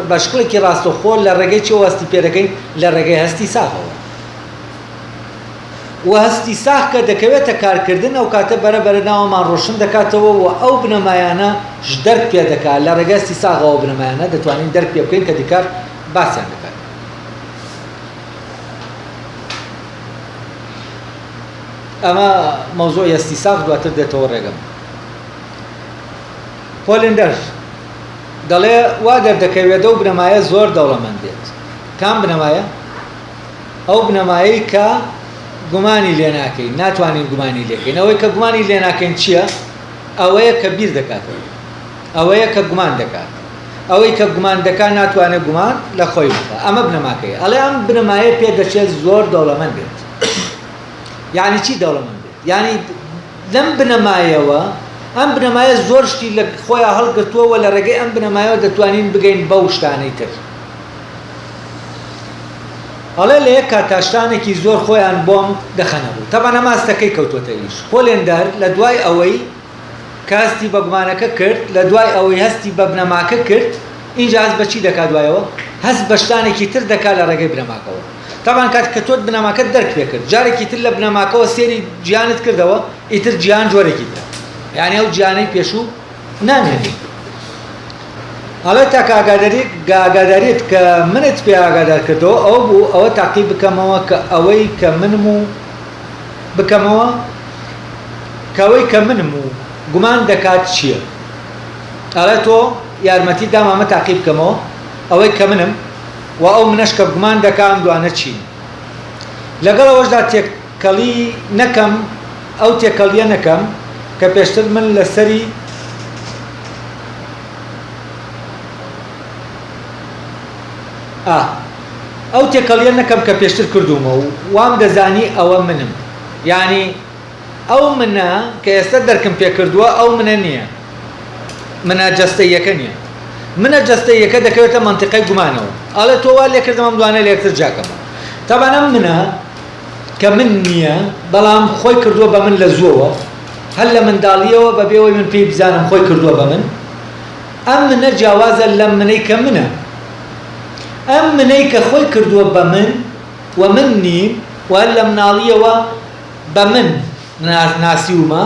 بە شکڵێکی ڕاستەوخۆ لە ڕێگەی چی هەستی پێ دەکەین لە ڕێگەی هەستی ساغەوە. و هەستی ساغ کە دەکەوێتە کارکردن ئەو کاتە بەرەبەرە ناوەمان ڕۆشن دەکاتەوە و ئەو بنەمایانە دەرک پێ دەکات لە ڕێگەی هەستی ساغەوە بنەمایانە دەتوانین دەرک پێ بکەین کە دیکار باسییان دەکات. ئەمە مەوزوعی هەستی ساغ دواتر دێتەوە ڕێگەم. پۆلندەر دەڵێ وا دەردەکەوێتە و بنەمایە زۆر دەوڵەمەند بێت. کام بنەمایە؟ ئەو بنەمایی کە گومانی لێ ناکەین، ناتوانین گومانی لێکەین. ئەوەی کە گومانی لێ ناکەین چییە؟ ئەوەیە کە بیر دەکاتەوە، ئەوەیە کە گومان دەکات، ئەوەی کە گومان دەکات ناتوانێت گومان لە خۆی بکات. ئەمە بنەماکەیە. ئەڵێ ئەم بنەمایە پێ دەچێت زۆر دەوڵەمەند بێت. یعنی چی دەوڵەمەند بێت؟ یعنی لەم بنەمایەوە ئەم بنەمایە زۆر شتی لە خۆیان هەڵگرتووەوە لە ڕێگەی ئەم بنەمایەوە دەتوانین بگەین بەو شتانەی تر. ئەڵێ لە یەک کاتاشتانێکی زۆر خۆیان بۆم دەخەنەبوو. تەبەن ئەمە هەستەکەی کەوتوەتە ئیش. پۆلێندەر لە دوای ئەوەی کاستی بە گومانەکە کرد، لە دوای ئەوەی هەستی بە بنەماکە کرد، اینجا هەست بە چی دەکات دوایەوە؟ هەست بە شتانێکی تر دەکات لە ڕێگەی بنەماکەوە. تەبەن کات کە تۆ بنەماکەت دەرک پێ کرد، جارێکی تر لە بنەماکەوە سێری گیانت کردەوە، ئیتر گیان جۆرێکی تر. یعنی ئەو گیانەی پێشوو نامێنی. ئەڵێ تاکە ئاگاداریت کە منت پێ ئاگادار کردەوە ئەو بوو ئەوە تاقی بکەمەوە کە ئەوەی کە منم و بکەمەوە کە ئەوەی کە منم و گومان دەکات چییە؟ ئەڵێ تۆ یارمەتی دامامە تاقی بکەمەوە ئەوەی کە منم و ئەو منەش کە گومان دەکەم دوانە چین لەگەڵ ئەوەشدا تێکەڵی نەکەم ئەو تێکەڵیە نەکەم کە پێشتر من لەسەری ئەو تێکەڵیە نەکەم کە پێشتر کردومە و وام دەزانی ئەوە منم یعنی ئەو منە کە ئێستا دەرکم پێ کردووە ئەو منە نییە منە جەستەیەکە نییە منە جەستەیەکە دەکەوێتە منتیقەی گومانەوە ئەڵێ تۆ وا لێکردەوە دوانە لە یەکتر جاکەمە تابانە منە کە من نییە بەڵام خۆی کردووە بە من لە زووەوە هەر لە منداڵیەوە بەبێەوەی من پێی بزانم خۆی کردووە بە من ئەم منە جیاوازە لەم منەی کە منە ئەم منەی کە خۆی کردووە بە من و من نیم و هەر لە مناڵیەوە بە من ناسیومە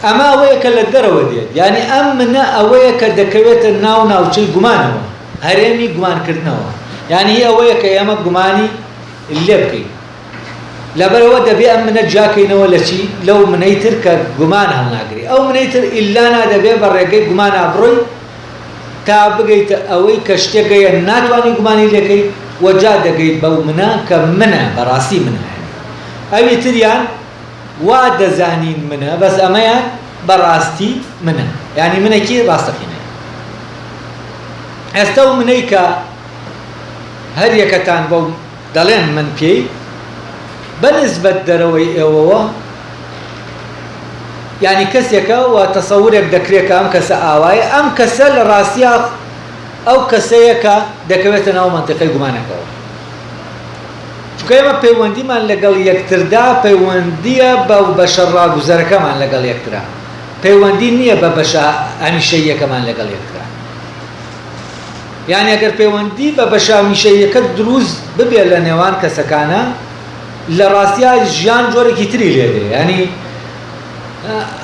ئەمە ئەوەیە کە لە دەرەوە دێت یعنی ئەم منە ئەوەیە کە دەکەوێتە ناو ناوچەی گومانەوە هەرێمی گومانکردنەوە یعنی هی ئەوەیە کە ئێمە گومانی لێ بکەین لەبەرەوە دەبێ ئەم منە جاکەینەوە لە چی لەو منەی تر کە گومان هەڵناگری ئەو منەی تر ئیلا نادەبێ بە ڕێگەی گومان ئابڕۆی تا بگەیتە ئەوەی کە شتێکەیە ناتوانانی گومانی لێکەی وەجا دەگەیت بەو منە کە منە بەڕاستی منە ئەوی تریان وا دەزانین منە بەس ئەمەیان بەڕاستی منە یعنی منێکی ڕاستەقینە ئێستا و منەی کە هەر یەکەتان بەو دەڵێن من پێی بەنسبەت دەرەوەی ئێوەوە یعنی کەسێکە و تەسەورێک دەکرێت کە ئەم کەسە ئاوایە ئەم کەسە لە ڕاستیە ئەو کەسەیە کە دەکەوێتە ناو منتیقەی گومانەکەەوە چونکە ئێمە پەیوەندیمان لەگەڵ یەکتردا پەیوەندیە بە بەشە ڕاگوزەرەکەمان لەگەڵ یەکترا پەیوەندی نییە بە بەشە هەمیشەیەکەمان لەگەڵ یەکترا یعنی ئەگەر پەیوەندی بە بەشە هەمیشەیەکە دروست ببێ لە نێوان کەسەکانە لە ڕاستیە ژیان جۆرێکی تری لێدێ ینی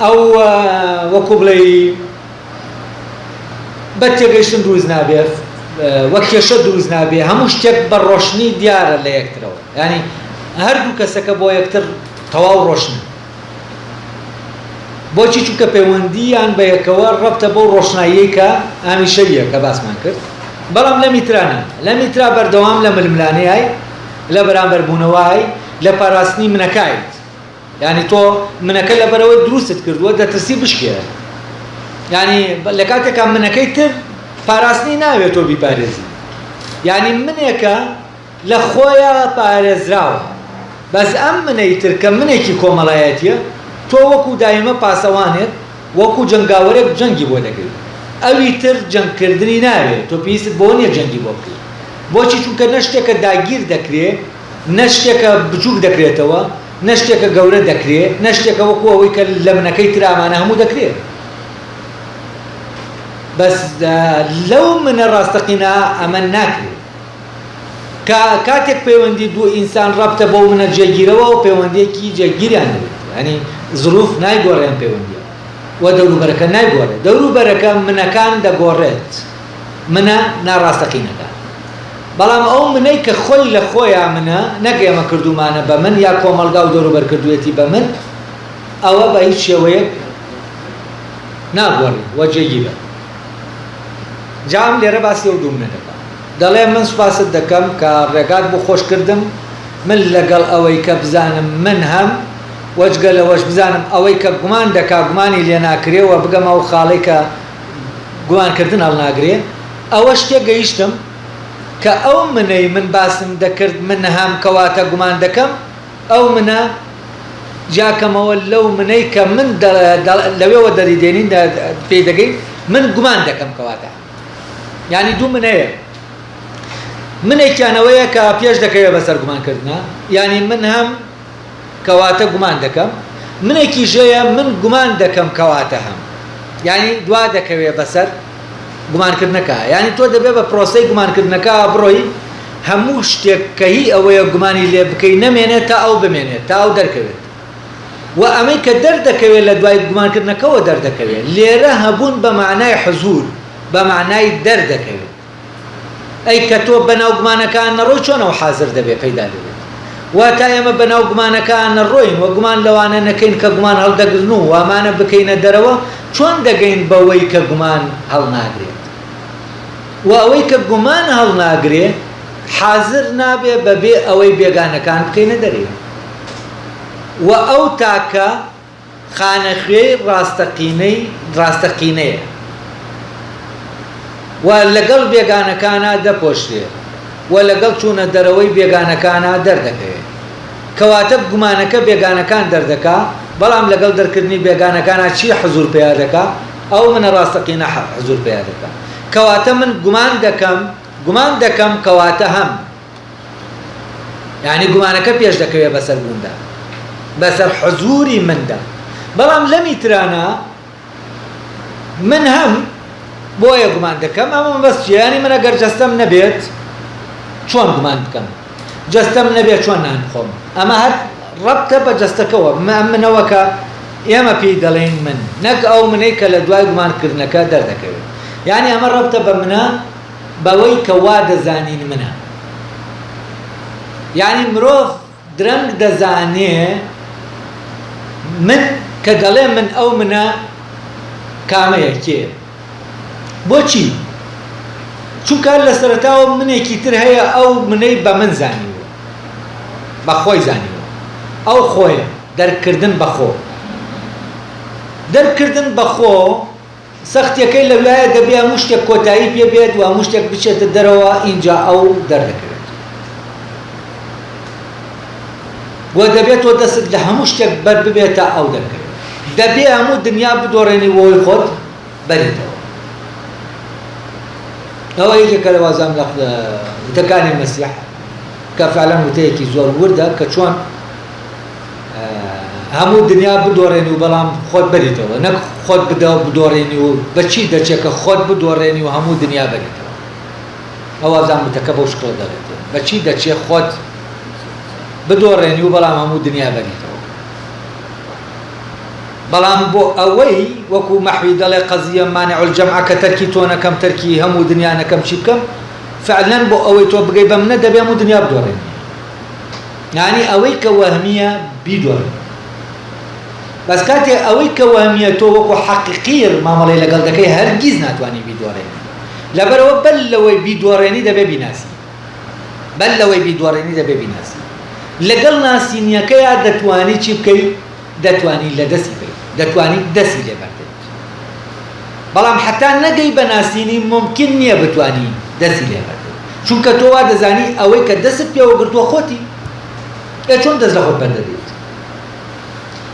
ئەو وەکو بڵێ بە تێگەیشتن دروست نابێت وەک کێشە دروست نابێ هەموو شتێک بە ڕۆشنی دیارە لە یەکترەوە ینی هەردوو کەسەکە بۆ یەکتر تەواو ڕۆشنن بۆچی چونکە پەیوەندیان بە یەکەوە ڕەبتە بۆ ڕۆشناییەی کە هەمیشەیە کە باسمان کرد بەڵام لە میترانە لە میترا بەردەوام لە ململانەیە لە بەرامبەربوونەوەی لە پاراستنی منەکایت یعنی تۆ منەکە لەبەرەوەی دروستت کردووە دەترسی بشکێ یعنی لە کاتێکا منەکەی تر پاراستنی ناوێت تۆ بیپارێزی یعنی منێکە لە خۆیە پارێزراوە بەس ئەم منەی تر کە منێکی کۆمەڵایەتیە تۆ وەکو دایمە پاسەوانێت وەکو جەنگاوەرێک جەنگی بۆ دەکەیت ئەوی تر جەنگکردنی ناوێت تۆ پێویستت بۆ نییە جەنگی بۆ بکەیت بۆچی چونکە نە شتێکە داگیر دەکرێت نە شتێکە بچووک دەکرێتەوە نە شتێکە گەورە دەکرێت نە شتێکە وەکو ئەوەی کە لە منەکەی تر ئامانە هەموو دەکرێت بەس لەو منە ڕاستەقینە ئەمە ناکرێت کاتێک پەیوەندی دوو ئینسان ڕەبتە بۆ منە جێگیرەوە و پەیوەندێکی جێگیریان دەبێت ینی زروف نایگۆڕێن پەیوەندیە و دەوروبەرەکە نایگۆڕێت دەوروبەرەکە منەکان دەگۆڕێت منە ناڕاستەقینەکە بەڵام ئەو منەی کە خۆی لە خۆیان منە نەک ئێمە کردومانە بە من یا کۆمەلگا و دەوروبەر کردوێتی بە من ئەوە بە هیچ شێوەیەک ناگۆڕێت وە جێگیرە جام لێرە باسی ئەو دوو منە دەکەم دەڵێ من سوپاست دەکەم کە ڕێگات بۆ خۆشکردم من لەگەڵ ئەوەی کە بزانم من هەم وەجگە لەوەش بزانم ئەوەی کە گومان دەکا گومانی لێ ناکرێەوە بگەم ئەو خاڵی کە گومانکردن هەڵناگرێ ئەوە شتێک گەیشتم کە ئەو منەی من باسم دەکرد من هەم کەواتە گومان دەکەم ئەو منە جاکەمەوە لەو منەی کە من لەوێەوە دەریدێنین پێی دەگەین من گومان دەکەم کەواتە یعنی دوو منەیە منێکیانەوەیە کە پێش دەکەوێت بەسەر گومانکردنە یعنی من هەم کەواتە گومان دەکەم منێکی ژەیە من گومان دەکەم کەواتە هەم یعنی دوا دەکەوێت بەسەر گومانکردنەکە یعنی تۆ دەبێت بە پرۆسەی گومانکردنەکە بڕۆی هەموو شتێک کە هی ئەوەیە گومانی لێ بکەی نەمێنێت تا ئەو بمێنێت تا ئەو دەرکەوێت و ئەمەی کە دەردەکەوێت لە دوای گومانکردنەکەەوە دەردەکەوێت لێرە هەبوون بە معنای حزور بە معنای دەردەکەوێت ئەی کە تۆ بەناو گومانەکان نەڕۆی چۆنەوە حازر دەبێت پەیدا دەبێت واتە ئێمە بەناو گومانەکان نەڕۆین وە گومان لەوانە نەکەین کە گومان هەڵدەگرن و وامانە بکەینە دەرەوە چۆن دەگەین بەوەی کە گومان هەڵناگرێت و ئەوەی کە گومان هەڵناگرێت حازر نابێ بەبێ ئەوەی بێگانەکان بکەینە دەرێ و ئەو تاکە خانەخوێی ڕاستەقینەیە و لەگەڵ بێگانەکانە دەپۆشتێ و لەگەڵ چوونە دەرەوەی بێگانەکانە دەردەکەوێت کەواتە گومانەکە بێگانەکان دەردەکا بەڵام لەگەڵ دەرکردنی بێگانەکانە چی حزور پێیا دەکا ئەو منە ڕاستەقینە حزور پێیا دەکا کەواتە من گومان دەکەم کەواتە هەم یعنی گومانەکە پێش دەکەوێت بەسەر بووندا بەسەر حزوری مندا بەڵام لەمی ترانە من هەم بۆیە گومان دەکەم ئەمە بەس ینی من ئەگەر جەستەم نەبێت چۆن گومان بکەم جەستەم نەبێت چۆن نان بخۆم ئەمە هەر ڕەبتە بە جەستەکەوە منەوەکە ئێمە پێی دەڵێن من نەک ئەو منەی کە لە دوای گومانکردنەکە دەردەکەوێت یعنی ئەمە ڕەبتە بە منە بەوەی کە وا دەزانین منە یعنی مرۆڤ درەنگ دەزانێ من کە دەڵێ من ئەو منە کامەیە کێ بۆچی چونکە لە سەرەتاوە منێکی تر هەیە ئەو منەی بە من زانیوە بە خۆی زانیوە ئەو خۆیە دەرکردن بەخۆ دەرکردن بەخۆ سەختیەکەی لەولایە دەبێ هەموو شتێک کۆتایی پێ بێت و هەموو شتێک بچێتە دەرەوە ئینجا ئەو دەردەکەوێت و دەبێت تۆ دەست لە هەموو شتێک بەر ببێتە ئەو دەرکەوێت دەبێ هەموو دنیا بدۆڕێنی وەوەی خۆت بەریتەوە ئەوە یەکێکە لە وازان لە وتەکانی مەسیح کە فعلەن وتەیەکی زۆر وردە کە چۆن هەموو دنیا بدۆڕێنی و بەڵام خۆت بەریتەوە نەک خۆت بدۆڕێنی و بەچی دەچێت کە خۆت بدۆڕێنی و هەموو دنیا بەریتەوە ئەو وازان وتەکە بەو شکڵ دەڵێت بەچی دەچێت خۆت بدۆڕێنی و بەڵام هەموو دنیا بەریتەوە بەڵام بۆ ئەوەی وەکو مەحوی دەڵێ قەزیە مانع الجەمع کە تەرکی تۆ نەکەم تەرکی هەموو دنیا نەکەم چی بکەم فعلەن بۆ ئەوەی تۆ بگەی بە منە دەبێ هەموو دنیا بدۆڕێنی یعنی ئەوەی کە وەهمیە بیدۆڕێنی بەس کاتێ ئەوەی کە وەهمیە تۆ وەکو حەقیقیر مامەڵەی لەگەڵ دەکەی هەرگیز ناتوانی بیدۆڕێنی لەبەرەوە بەل لەوەی بیدۆڕێنی دەبێ بیناسی بەل لەوەی بیدۆڕێنی دەبێ بیناسی لەگەڵ ناسینیەکەیە دەتوانی چی بکەی دەتوانی لە دەستی بکەی دەتوانی دەستی لێ بەردەیت بەڵام حتا نەگەی بە ناسینی ممکن نییە بتوانی دەستی لێ بەردەیت چونکە تۆ وا دەزانی ئەوەی کە دەست پێوە گرتووە خۆتی چۆن دەست لە خۆت بەردەدەیت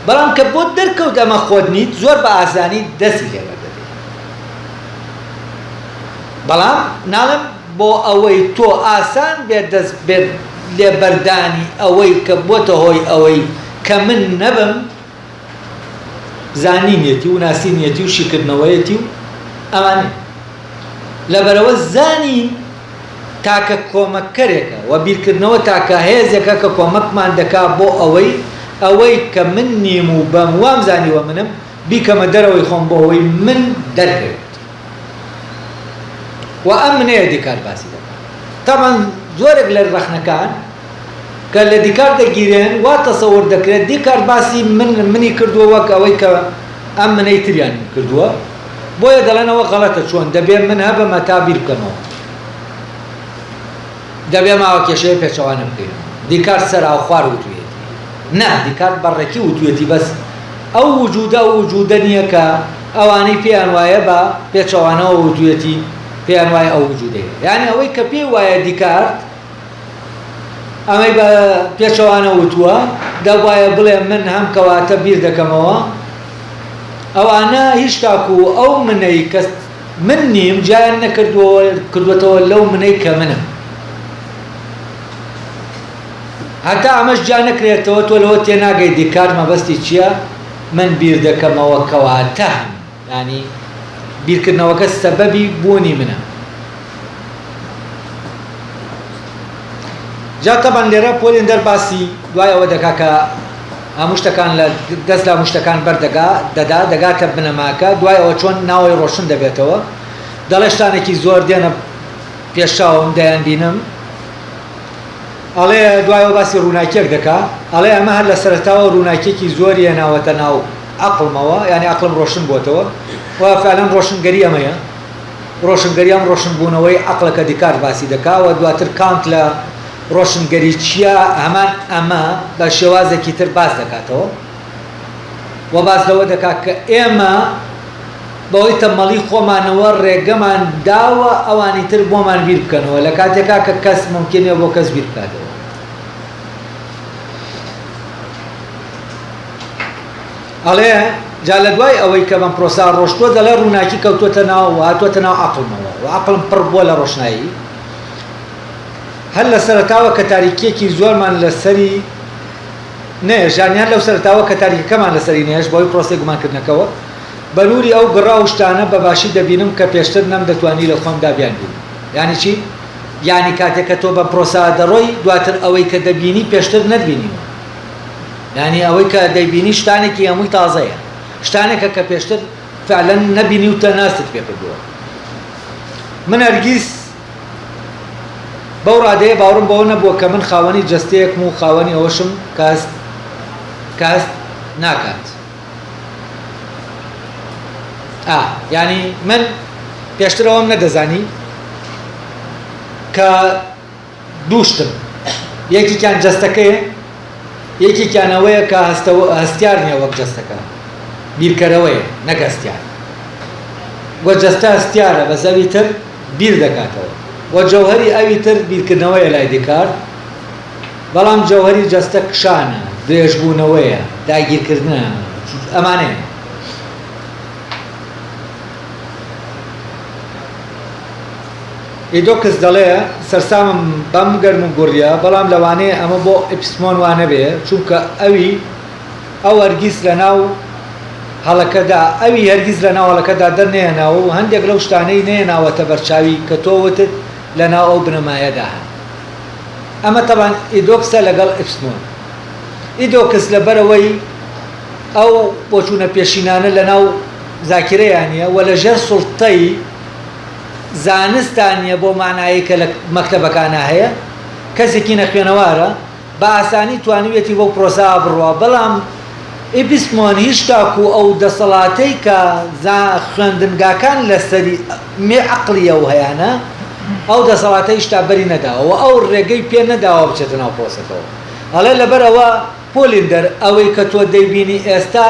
بەڵام کە بۆ دەرکەوت ئەمە خۆت نیت زۆر بە ئاسانی دەستی لێ بەردەدەیت بەڵام ناڵێم بۆ ئەوەی تۆ ئاسان بێت دەست بێت لێبەردانی ئەوەی کە بۆتە هۆی ئەوەی کە من نەبم زانینیەتی و ناسینیەتی و شیکردنەوەیەتی و ئەوانێ لەبەرەوە زانین تاکە کۆمەکەرێکە و بیرکردنەوە تاکە هێزێکە کە کۆمەکمان دەکا بۆ ئەوەی کە من نیم و بەم وام زانیوە منم بیکەمە دەرەوەی خۆم بۆ ئەوەی من دەرکەوێت و ئەم منەیە دیکار باسی دەکات تامان زۆرێک لە ڕەخنەکان کە لە دیکار دەگیرێن وا تەسەوور دەکرێت دیکار باسی منی کردووە وەک ئەوەی کە ئەم منەی تریان کردووە بۆیە دەڵێنەوە غەڵەتە چۆن دەبێت من هەبەمە تا بیر بکەمەوە دەبێ ماوە کێشەیە پێچەوانە بکەین دیکار سەراو خوار وتوێتی نا دیکار بەڕێکی وتوێتی بەس ئەو وجودە نییە کە ئەوانەی پێیان وایە بە پێچەوانەوە وتوێتی پێیان وایە ئەو وجودەیە یعنی ئەوەی کە پێی وایە دیکارت ئەمەی بە پێچەوانە وتووە دەبایە بڵێ من هەم کەواتە بیر دەکەمەوە ئەوانە هیچ تاکو ئەو منەی کە من نیم جایان نەکردوێتەوە لەو منەی کە منم هەتا ئەمەش جا نەکرێتەوە تۆ لەوە تێناگەی دیکار مەبەستی چییە من بیر دەکەمەوە کەواتە ینی بیرکردنەوەکە سەبەبی بوونی منە جا تەبەن لێرە پۆلین دەرباسی دوای ئەوە دەکا کە هەموو شتەکان لە دەست لە هەموو شتەکان بەردەدا دەگاتە بنەماکە دوای ئەوە چۆن ناوەی ڕۆشن دەبێتەوە دەڵێ شتانێکی زۆر دێنە پێشاوم دەیان بینم ئەڵێ دوایەوە باسی ڕووناکیەک دەکا ئەڵێ ئەمە هەر لە سەرەتاوە ڕووناکیێکی زۆری هێناوەتە ناو عقلمەوە ینی عقلم ڕۆشن بووەتەوە و فعلەن ڕۆشنگەری ئەمەیە ڕۆشنگەریام ڕۆشنبوونەوەی عقلەکە دیکارت باسی دەکاوە دواتر کانت لە ڕۆشنگەری چییە هەمان ئەمە بە شێوازێکی تر باس دەکاتەوە و باس لەوە دەکات کە ئێمە بەوەی تەمەڵی خۆمانەوە ڕێگەمان داوە ئەوانی تر بۆمان بیر بکەنەوە لە کاتێکا کە کەس ممکنێ بۆ کەس بیر بکاتەوە ئەڵێ جا لە دوای ئەوەی کە بەم پرۆسا ڕۆشتووە دەڵێ ڕووناکی کەوتووەتە ناو هاتووەتە ناو عەقڵمەوە و عەقڵم پڕ بووە لە ڕۆشنایی هەر لە سەرەتاوە کە تاریکیەکی زۆرمان لەسەری نێژ یانیان لەو سەرەتاوە کە تاریکەکەمان لەسەری نێژ بۆی پرۆسەی گومانکردنەکەەوە بەنووری ئەو گڕا و شتانە بەباشی دەبینم کە پێشتر نەم دەتوانی لە خۆمدا بیان بین یعنی چی؟ یعنی کاتێک کە تۆ بە پرۆسا دەڕۆی دواتر ئەوەی کە دەبینی پێشتر نەتبینیوە یعنی ئەوەی کە دەیبینی شتانێکی هەمووی تازەیە شتانێکە کە پێشتر فعلەن نەبینی و تەناست پێ کردووە من هەرگیز بەو ڕادەیە باوەڕم بەوە نەبووە کە من خاوەنی جەستەیەکم و خاوەنی ئەوەشم کاست ناکات یعنی من پێشترەوەم نەدەزانی کە دووشتم یەکێکیان جەستەکەیە یەکێکیانەوەیە کە هەستیار نییە وەک جەستەکە بیرکەرەوەیە نەک هەستیار وە جەستە هەستیارە بە زەوی تر بیر دەکاتەوە وە جەوهەری ئەوی تر بیرکردنەوەیە لای دیکار بەڵام جەوهەری جەستە کشانە درێژبوونەوەیە داگیرکردنە ئەمانەیە ئیدۆ کەس دەڵێ سەرسامم بەم گەرم و گوڕیە بەڵام لەوانەیە ئەمە بۆ ئەپسمۆن وانە بێ چونکە ئەو هەرگیز لە ناو هەڵەکەدا هەرگیز لە ناو هەڵەکەدا دەرنێناوە و هەندێک لەو شتانەی نێناوەتە بەرچاوی کە تۆ وتت لە ناو ئەو بنەمایەدا ئەمە تەبان ئیدۆکسە لەگەڵ ئەپسمۆن ئیدۆکس لەبەرەوەی ئەو بۆچوونە پێشینانە لە ناو زاکرەیانە و لەژێر سوڵتەی زانستانیە بۆ مانایی کە لە مەکتەبەکانە هەیە کەسێکی نەخوێنەوارە بە ئاسانی توانوێتی بۆ پرۆسا بڕوە بەڵام ئیپیسمۆن هیچ تاکو ئەو دەسەڵاتەی کە خوێندنگاکان لەسەری مێ عەقلیەوە هەیەە ئەو دەسەڵاتەی شتا بەری نەداوە ئەو ڕێگەی پێ نەداوە بچێتە ناو پرۆسەکەەوە ئەڵێ لەبەرەوە پۆلیندەر ئەوەی کە تۆ دەیبینی ئێستا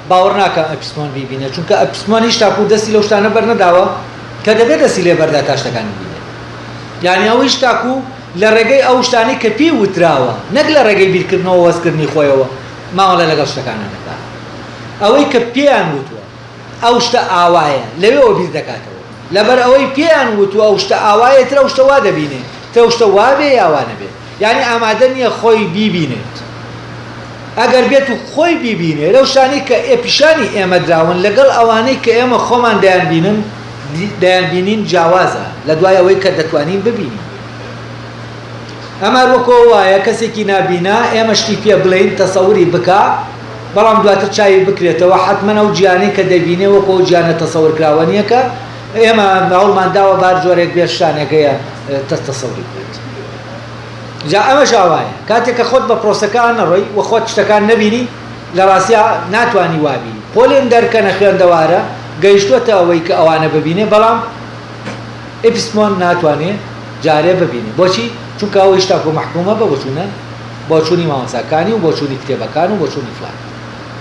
باوەڕ ناکە ئەپیسمۆن بیبینێت چونکە ئەپیسمۆن هیچ تاکو دەستی لەو شتانە بەرنەداوە کە دەبێت دەستی لێ بەردا تا شتەکان ببینێت یعنی ئەوەی شتاکو لە ڕێگەی ئەو شتانی کە پێی وتراوە نەک لە ڕێگەی بیرکردنەوە وەستکردنی خۆیەوە ماوەڵە لەگەڵ شتەکانە نەکات ئەوەی کە پێیان وتووە ئەو شتە ئاوایە لەوێەوە بیر دەکاتەوە لەبەر ئەوەی پێیان وتووە ئەو شتە ئاوایە ترە ئەو شتە وا دەبینێت تە ئەو شتە وا بێ یاوا نەبێت یعنی ئامادە نییە خۆی بیبینێت ئەگەر بێت و خۆی بیبینێت لەو شتانی کە ئێپیشانی ئێمە دراون لەگەڵ ئەوانەی کە ئێمە خۆمان دەیانبینین جیاوازە لە دوای ئەوەی کە دەتوانین ببینین ئەمە وەکۆ وایە کەسێکی نابینا ئێمە شتی پێ بڵین تەسەوری بکە بەڵام دواتر چاوی بکرێتەوە حتمەن ئەو گیانەی کە دەبینێ وەکۆ گیانە تەسەورکراوە نییە کە ئێمە باوڵمانداوە بار جۆرێک بێشتانێکەیە تەسەوری بکرێت جا ئەمە شاوایە کاتێک کە خۆت بە پرۆسەکان نەڕۆی و خۆت شتەکان نەبینی لە ڕاستیا ناتوانی وابی پۆلێن دەرکە نەخوێندەوارە گەیشتووەتە ئەوەی کە ئەوانە ببینێ بەڵام ئەپیسمۆن ناتوانێت جارێ ببینێ بۆچی؟ چونکە ئەوەی شتاکو مەحکومە بە بۆچوونە بۆچوونی مامۆساکانی و بۆچوونی کتێبەکان و بۆچوونی فلان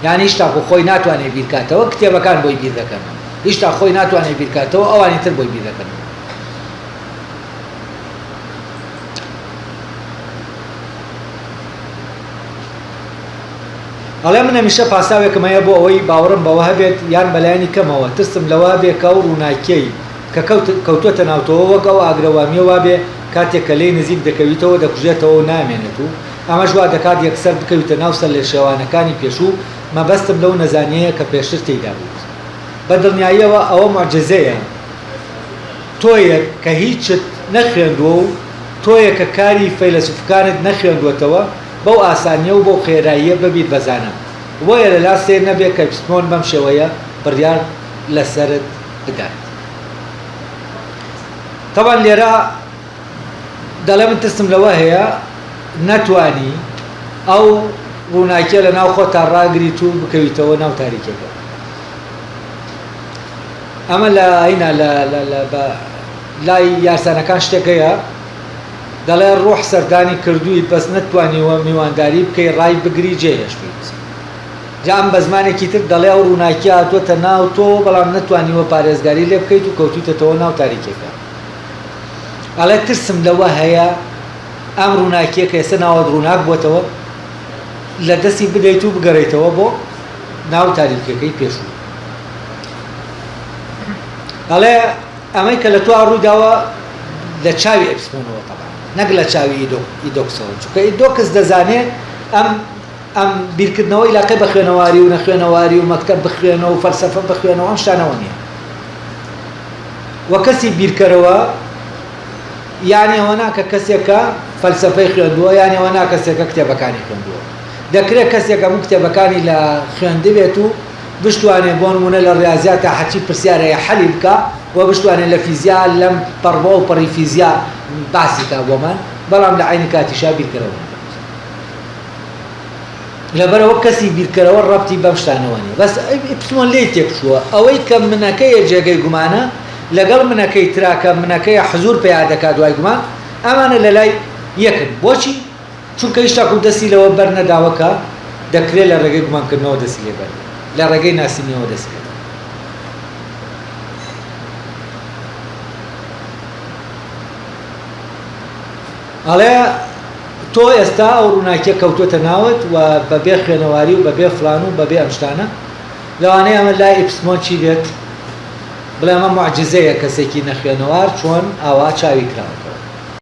یعنی هیچ تاکو خۆی ناتوانێت بیرکاتەوە کتێبەکان بۆی بیر دەکەن هیچ تا خۆی ناتوانێت بیرکاتەوە ئەوانی تر بۆی بیر دەکەن ئەڵێ من هەمیشە پاساوێکم هەیە بۆ ئەوەی باوەڕم بەوە هەبێت یان بەلایانی کەمەوە ترسم لەوە بێ کە ئەو ڕووناکیەی کە کەوتوەتە ناوتەوە وەک ئەو ئاگرەوامیە وا بێ کاتێک کە لێی نزیک دەکەویتەوە دەکوژێتەوە و نامێنێت و ئەمەش وا دەکات یەکسەر بکەویتە ناو سەر لێ شێوانەکانی پێشوو مەبەستم لەو نەزانیەیە کە پێشتر تێیدا بووت بە دڵنیاییەوە ئەوە موعجزەیە تۆیەک کە هیچت نەخوێندووە و تۆیەک کە کاری فەیلسوفەکانت نەخوێندووەتەوە بەو ئاسانیە و بەو خێراییە ببیت بەزانە وایە لە لاستێ نەبێت کە ئەپیسمۆن بەم شێوەیە بڕیار لەسەرت بدات طبعا لێرە دەڵێ من ترسم لەوە هەیە نەتوانی ئەو ڕووناکیە لە ناو خۆ تا ڕاگریت و بکەویتەوە ناو تاریکەکە. ئەمە لە هینا لای یاسانەکان شتێکەیە دەڵێ ڕۆح سەردانی کردوویت بەس نەتوانیوە میوانداری بکەی ڕای بگری جێهێشتیت. جا ئەم بە زمانێکی تر دەڵێ ئەو ڕووناکی هاتووەتە ناو تۆ بەڵام نەتوانیوە پارێزگاری لێ بکەیت و کەوتویتەوە ناو تاریکەکە. ئەڵێ ترسم لەوە هەیە ئەم ڕووناکیە کە ئێستا ناوەت ڕووناک بووەتەوە لە دەستی بدەیت و بگەڕێیتەوە بۆ ناو تاریکەکەی پێشوو. ئەڵێ ئەمەی کە لە تۆ ڕووداوە لە چاوی ئەپسمۆنەوە تەبا نەک لە چاوی ئیدۆکسەوە، چونکە ئیدۆکس دەزانێت ئەم بیرکردنەوەی لاقی بە خوێنەواری و نەخوێنەواری و مەکتەب بخوێنەوە و فەلسەفە بخوێنەوە ئەم شتانەوە نییە. وە کەسی بیرکەرەوە یانی ئەوە ناکە کەسێکە فەلسەفەی خوێندووە، یانی ئەوە نا کەسێکە کتێبەکانی خوێندووە. دەکرێت کەسێک هەموو کتێبەکانی لە خوێندبێت و بشتوانێت بۆ نمونە لە ڕاضیات تا حەچی پرسیارەیە حەلی بکە و بشتوانێت لە فیزیا لەم پەڕبە و پەڕی فیزیا باسی کا بۆمان، بەڵام لە عینی کاتیشا بیرکەرەوە. لەبەرەوە کەسی بیرکەرەوە ڕەبتی بەم شتانەوە نیە، بەس ئپسمۆن لێی تێکشووە ئەوەی کە منەکەیە جێگەی گومانە لەگەڵ منەکەی تراکە منەکەی حزور پێیا دەکات دوای گومان، ئەمانە لە لای یەکن. بۆچی؟ چونکە هیچ تاکو دەستی لەوە بەر نەداوەکە دەکرێت لە ڕێگەی گومانکردنەوە دەستی لێ بەر، لە ڕێگەی ناسینیەوە دەستی لێ. ئەڵێ تۆ ئێستا ئەو ڕووناکیە کەوتوتە ناوت و بەبێ خوێنەواری و بەبێ فلان و بەبێ ئەم شتانە لەوانەیە ئەمە لای ئپسمۆن چی بێت؟ بڵێ ئەمە موعجزەیە کەسێکی نەخوێنەوار چۆن ئاوا چاوی کراوە.